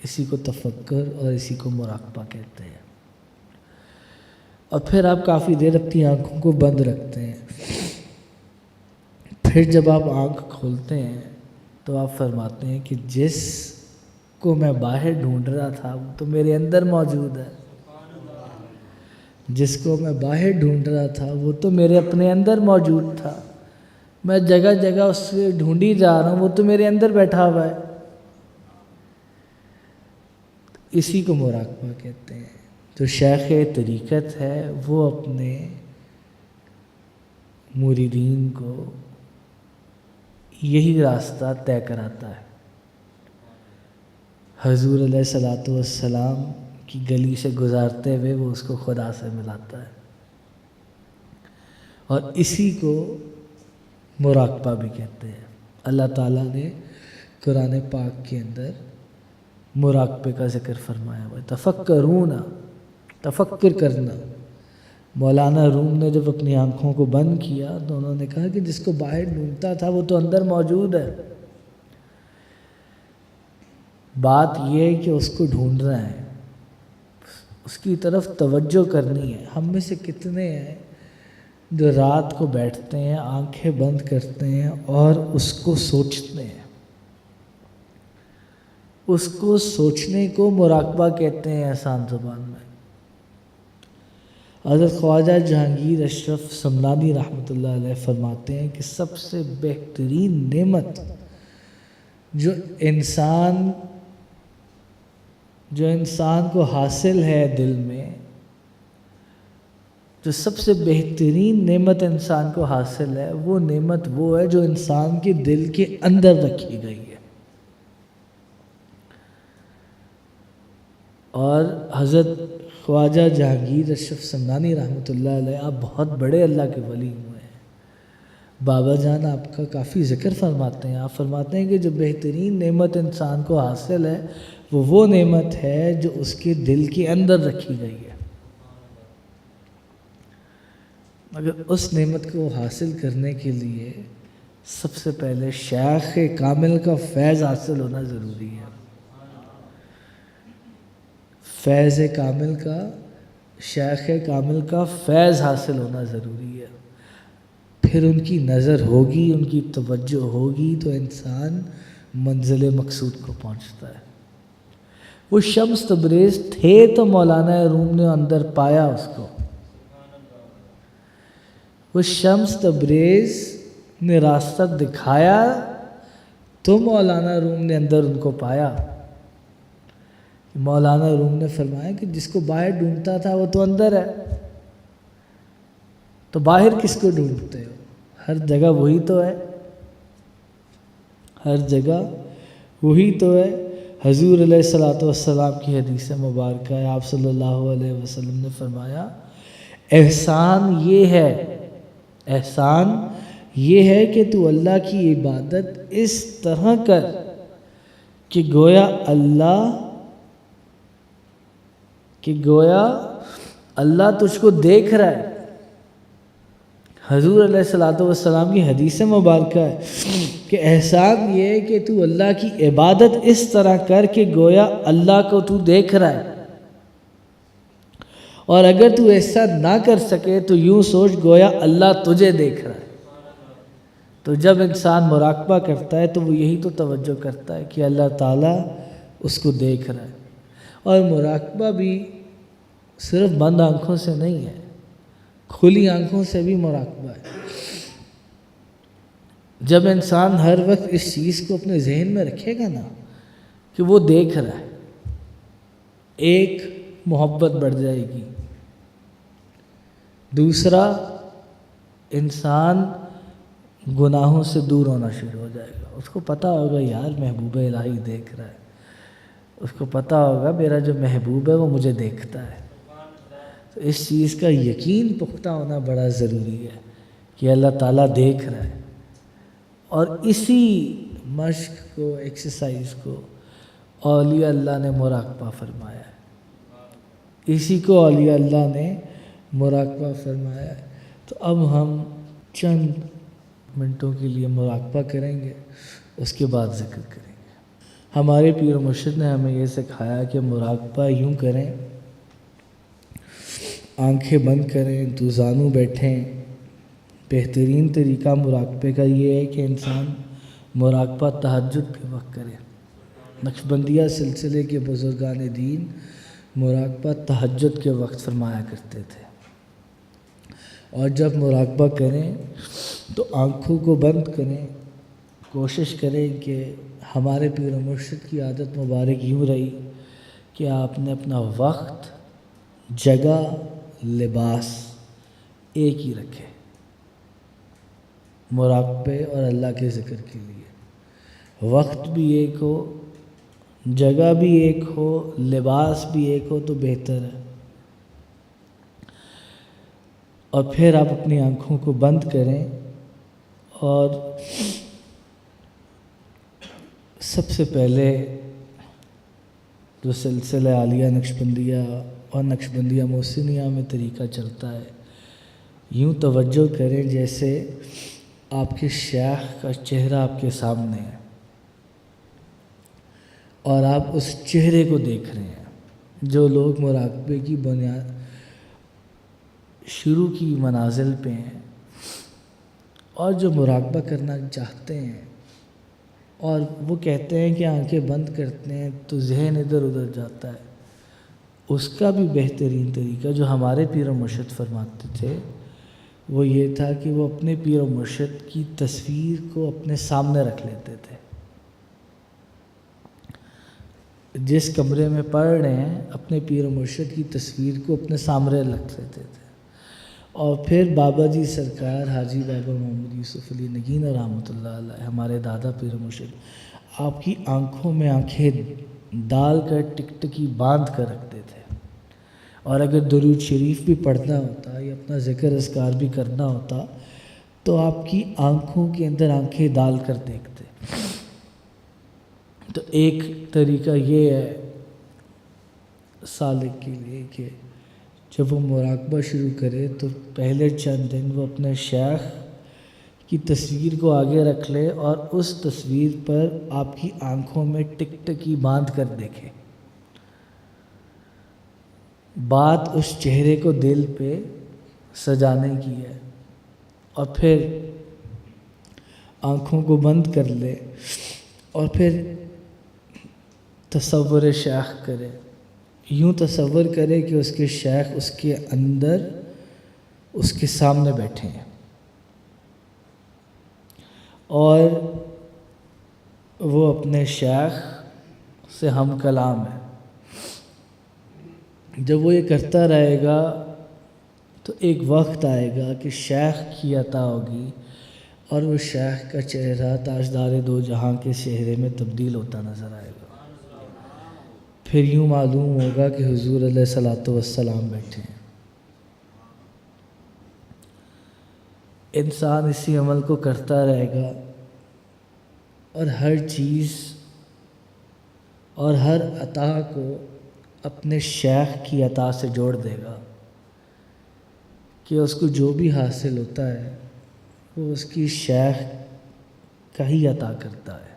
اسی کو تفکر اور اسی کو مراقبہ کہتے ہیں۔ اور پھر آپ کافی دیر اپنی آنکھوں کو بند رکھتے ہیں۔ پھر جب آپ آنکھ کھولتے ہیں تو آپ فرماتے ہیں کہ جس کو میں باہر ڈھونڈ رہا تھا وہ تو میرے اندر موجود ہے، جس کو میں باہر ڈھونڈ رہا تھا وہ تو میرے اپنے اندر موجود تھا، میں جگہ جگہ اس سے ڈھونڈی جا رہا ہوں، وہ تو میرے اندر بیٹھا ہوا ہے۔ اسی کو مراقبہ کہتے ہیں۔ جو شیخ طریقت ہے وہ اپنے مریدین کو یہی راستہ طے کراتا ہے، حضور علیہ الصلوۃ والسلام کی گلی سے گزارتے ہوئے وہ اس کو خدا سے ملاتا ہے، اور اسی کو مراقبہ بھی کہتے ہیں۔ اللہ تعالیٰ نے قرآن پاک کے اندر مراقبے کا ذکر فرمایا ہوا ہے، تفکرون، تفکر کرنا۔ مولانا روم نے جب اپنی آنکھوں کو بند کیا تو انہوں نے کہا کہ جس کو باہر ڈھونڈتا تھا وہ تو اندر موجود ہے، بات یہ ہے کہ اس کو ڈھونڈنا ہے، اس کی طرف توجہ کرنی ہے۔ ہم میں سے کتنے ہیں جو رات کو بیٹھتے ہیں، آنکھیں بند کرتے ہیں اور اس کو سوچتے ہیں؟ اس کو سوچنے کو مراقبہ کہتے ہیں آسان زبان میں۔ حضرت خواجہ جہانگیر اشرف سمنانی رحمۃ اللہ علیہ فرماتے ہیں کہ سب سے بہترین نعمت جو انسان کو حاصل ہے دل میں، جو سب سے بہترین نعمت انسان کو حاصل ہے، وہ نعمت وہ ہے جو انسان کے دل کے اندر رکھی گئی ہے۔ اور حضرت خواجہ جہانگیر اشرف سمنانی رحمۃ اللہ علیہ، آپ بہت بڑے اللہ کے ولی ہوئے ہیں۔ بابا جان آپ کا کافی ذکر فرماتے ہیں، آپ فرماتے ہیں کہ جو بہترین نعمت انسان کو حاصل ہے وہ نعمت ہے جو اس کے دل کے اندر رکھی گئی ہے۔ مگر اس نعمت کو حاصل کرنے کے لیے سب سے پہلے شیخ کامل کا فیض حاصل ہونا ضروری ہے۔ فیض کامل کا، شیخ کامل کا فیض حاصل ہونا ضروری ہے۔ پھر ان کی نظر ہوگی، ان کی توجہ ہوگی تو انسان منزل مقصود کو پہنچتا ہے۔ وہ شمس تبریز تھے تو مولانا روم نے اندر پایا اس کو، وہ شمس تبریز نے راستہ دکھایا تو مولانا روم نے اندر ان کو پایا۔ مولانا روم نے فرمایا کہ جس کو باہر ڈھونڈتا تھا وہ تو اندر ہے، تو باہر کس کو ڈھونڈتے ہو؟ ہر جگہ وہی تو ہے، ہر جگہ وہی تو ہے۔ حضور علیہ الصلوۃ والسلام کی حدیث مبارکہ ہے، آپ صلی اللہ علیہ وسلم نے فرمایا احسان یہ ہے کہ تو اللہ کی عبادت اس طرح کر کہ گویا اللہ تجھ کو دیکھ رہا ہے۔ حضور علیہ الصلوۃ والسلام کی حدیث مبارکہ ہے کہ احسان یہ ہے کہ تو اللہ کی عبادت اس طرح کر کہ گویا اللہ کو تو دیکھ رہا ہے، اور اگر تو ایسا نہ کر سکے تو یوں سوچ گویا اللہ تجھے دیکھ رہا ہے۔ تو جب انسان مراقبہ کرتا ہے تو وہ یہی تو توجہ کرتا ہے کہ اللہ تعالیٰ اس کو دیکھ رہا ہے۔ اور مراقبہ بھی صرف بند آنکھوں سے نہیں ہے، کھلی آنکھوں سے بھی مراقبہ ہے۔ جب انسان ہر وقت اس چیز کو اپنے ذہن میں رکھے گا نا کہ وہ دیکھ رہا ہے، ایک محبت بڑھ جائے گی، دوسرا انسان گناہوں سے دور ہونا شروع ہو جائے گا۔ اس کو پتہ ہوگا یار محبوب الہی دیکھ رہا ہے، اس کو پتہ ہوگا میرا جو محبوب ہے وہ مجھے دیکھتا ہے۔ تو اس چیز کا یقین پختہ ہونا بڑا ضروری ہے کہ اللہ تعالیٰ دیکھ رہا ہے۔ اور اسی مشق کو، ایکسرسائز کو اولیاء اللہ نے مراقبہ فرمایا ہے، اسی کو اولیاء اللہ نے مراقبہ فرمایا ہے۔ تو اب ہم چند منٹوں کے لیے مراقبہ کریں گے، اس کے بعد ذکر کریں گے۔ ہمارے پیر و مرشد نے ہمیں یہ سکھایا کہ مراقبہ یوں کریں، آنکھیں بند کریں، دو زانو بیٹھیں۔ بہترین طریقہ مراقبے کا یہ ہے کہ انسان مراقبہ تہجد کے وقت کرے۔ نقشبندیہ سلسلے کے بزرگان دین مراقبہ تہجد کے وقت فرمایا کرتے تھے۔ اور جب مراقبہ کریں تو آنکھوں کو بند کریں، کوشش کریں کہ ہمارے پیر و مرشد کی عادت مبارک یوں رہی کہ آپ نے اپنا وقت، جگہ، لباس ایک ہی رکھے مراقبے اور اللہ کے ذکر کے لیے۔ وقت بھی ایک ہو، جگہ بھی ایک ہو، لباس بھی ایک ہو تو بہتر ہے۔ اور پھر آپ اپنی آنکھوں کو بند کریں اور سب سے پہلے جو سلسلہ عالیہ نقشبندیہ اور نقشبندیہ محسنیہ میں طریقہ چلتا ہے، یوں توجہ کریں جیسے آپ کے شیخ کا چہرہ آپ کے سامنے ہے اور آپ اس چہرے کو دیکھ رہے ہیں۔ جو لوگ مراقبے کی شروع کی منازل پہ ہیں اور جو مراقبہ کرنا چاہتے ہیں اور وہ کہتے ہیں کہ آنکھیں بند کرتے ہیں تو ذہن ادھر ادھر جاتا ہے، اس کا بھی بہترین طریقہ جو ہمارے پیر و مرشد فرماتے تھے وہ یہ تھا کہ وہ اپنے پیر و مرشد کی تصویر کو اپنے سامنے رکھ لیتے تھے۔ جس کمرے میں پڑھ رہے ہیں اپنے پیر و مرشد کی تصویر کو اپنے سامنے رکھ لیتے تھے، اور پھر بابا جی سرکار حاجی بابا محمد یوسف علی نگین رحمۃ اللہ علیہ ہمارے دادا پیر و مرشد آپ کی آنکھوں میں آنکھیں ڈال کر ٹکٹکی باندھ کر رکھتے تھے، اور اگر درود شریف بھی پڑھنا ہوتا یا اپنا ذکر اذکار بھی کرنا ہوتا تو آپ کی آنکھوں کے اندر آنکھیں ڈال کر دیکھتے۔ تو ایک طریقہ یہ ہے سالک کے لیے کہ جب وہ مراقبہ شروع کرے تو پہلے چند دن وہ اپنے شیخ کی تصویر کو آگے رکھ لے اور اس تصویر پر آپ کی آنکھوں میں ٹکٹکی باندھ کر دیکھے۔ بات اس چہرے کو دل پہ سجانے کی ہے، اور پھر آنکھوں کو بند کر لے اور پھر تصور شیخ کرے۔ یوں تصور کرے کہ اس کے شیخ اس کے اندر اس کے سامنے بیٹھے ہیں اور وہ اپنے شیخ سے ہم کلام ہے۔ جب وہ یہ کرتا رہے گا تو ایک وقت آئے گا کہ شیخ کی عطا ہوگی اور وہ شیخ کا چہرہ تاجدار دو جہاں کے چہرے میں تبدیل ہوتا نظر آئے گا۔ پھر یوں معلوم ہوگا کہ حضور علیہ الصلوۃ والسلام بیٹھے ہیں۔ انسان اسی عمل کو کرتا رہے گا اور ہر چیز اور ہر عطا کو اپنے شیخ کی عطا سے جوڑ دے گا کہ اس کو جو بھی حاصل ہوتا ہے وہ اس کی شیخ کا ہی عطا کرتا ہے۔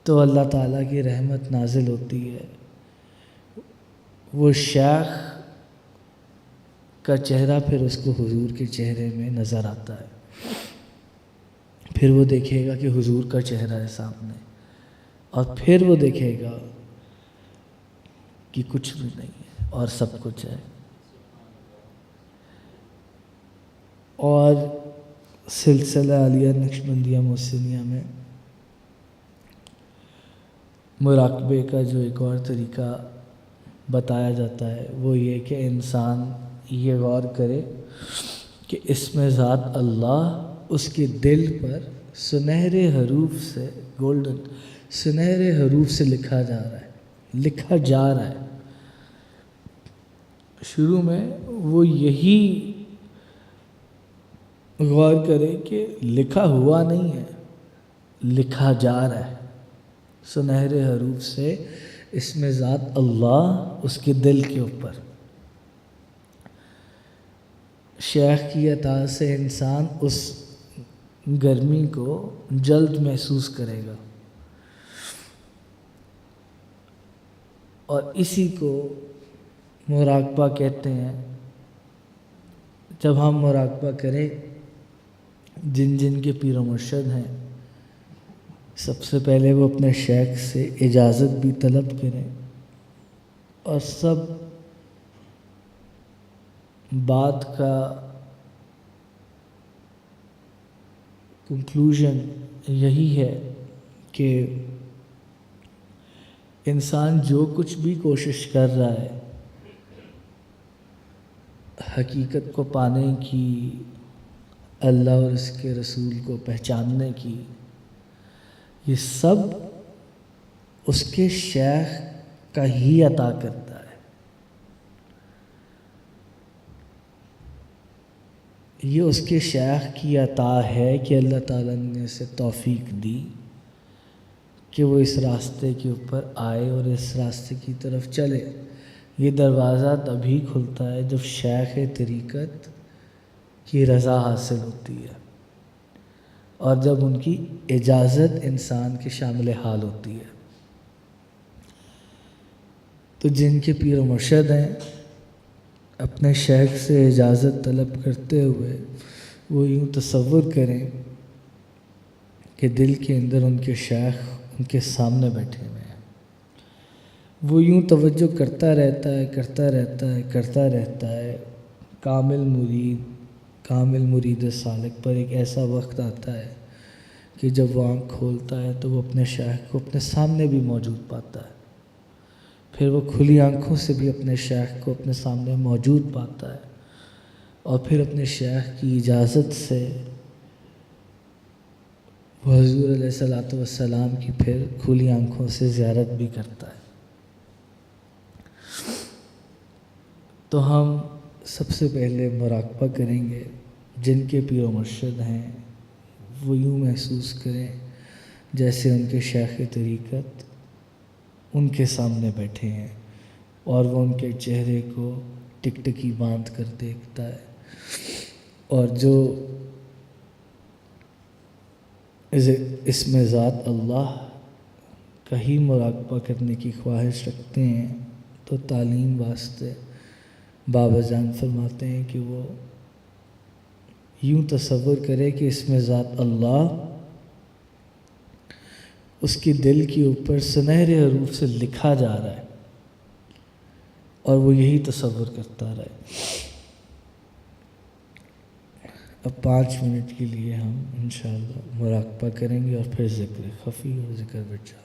تو اللہ تعالیٰ کی رحمت نازل ہوتی ہے، وہ شیخ کا چہرہ پھر اس کو حضور کے چہرے میں نظر آتا ہے۔ پھر وہ دیکھے گا کہ حضور کا چہرہ ہے سامنے، اور پھر وہ دیکھے گا کہ کچھ بھی نہیں ہے اور سب کچھ ہے۔ اور سلسلہ عالیہ نقشبندیہ محسنیہ میں مراقبے کا جو ایک اور طریقہ بتایا جاتا ہے وہ یہ کہ انسان یہ غور کرے کہ اسم ذات اللہ اس کے دل پر سنہرے حروف سے گولڈن سنہرے حروف سے لکھا جا رہا ہے۔ شروع میں وہ یہی غور کرے کہ لکھا ہوا نہیں ہے، لکھا جا رہا ہے سنہرے حروف سے اسم ذات اللہ اس کے دل کے اوپر۔ شیخ کی عطا سے انسان اس گرمی کو جلد محسوس کرے گا، اور اسی کو مراقبہ کہتے ہیں۔ جب ہم مراقبہ کریں، جن کے پیر و مرشد ہیں، سب سے پہلے وہ اپنے شیخ سے اجازت بھی طلب کریں، اور سب بات کا کنکلوژن یہی ہے کہ انسان جو کچھ بھی کوشش کر رہا ہے حقیقت کو پانے کی، اللہ اور اس کے رسول کو پہچاننے کی، یہ سب اس کے شیخ کا ہی عطا کرتا ہے۔ یہ اس کے شیخ کی عطا ہے کہ اللہ تعالیٰ نے اسے توفیق دی کہ وہ اس راستے کے اوپر آئے اور اس راستے کی طرف چلے۔ یہ دروازہ تبھی کھلتا ہے جب شیخ طریقت کی رضا حاصل ہوتی ہے، اور جب ان کی اجازت انسان کے شامل حال ہوتی ہے۔ تو جن کے پیر و مرشد ہیں، اپنے شیخ سے اجازت طلب کرتے ہوئے وہ یوں تصور کریں کہ دل کے اندر ان کے شیخ ان کے سامنے بیٹھے ہوئے ہیں۔ وہ یوں توجہ کرتا رہتا ہے۔ کامل مرید سالک پر ایک ایسا وقت آتا ہے کہ جب وہ آنکھ کھولتا ہے تو وہ اپنے شیخ کو اپنے سامنے بھی موجود پاتا ہے، پھر وہ کھلی آنکھوں سے بھی اپنے شیخ کو اپنے سامنے موجود پاتا ہے، اور پھر اپنے شیخ کی اجازت سے وہ حضور علیہ الصلوۃ والسلام کی پھر کھلی آنکھوں سے زیارت بھی کرتا ہے۔ تو ہم سب سے پہلے مراقبہ کریں گے، جن کے پیر و مرشد ہیں وہ یوں محسوس کریں جیسے ان کے شیخ طریقت ان کے سامنے بیٹھے ہیں، اور وہ ان کے چہرے کو ٹکٹکی باندھ کر دیکھتا ہے، اور جو اسم ذات اللہ کا ہی مراقبہ کرنے کی خواہش رکھتے ہیں تو تعلیم واسطے بابا جان فرماتے ہیں کہ وہ یوں تصور کرے کہ اسم ذات اللہ اس کے دل کے اوپر سنہرے حروف سے لکھا جا رہا ہے، اور وہ یہی تصور کرتا رہے۔ اب 5 منٹ کے لیے ہم انشاءاللہ مراقبہ کریں گے، اور پھر ذکر خفی اور ذکر بچا۔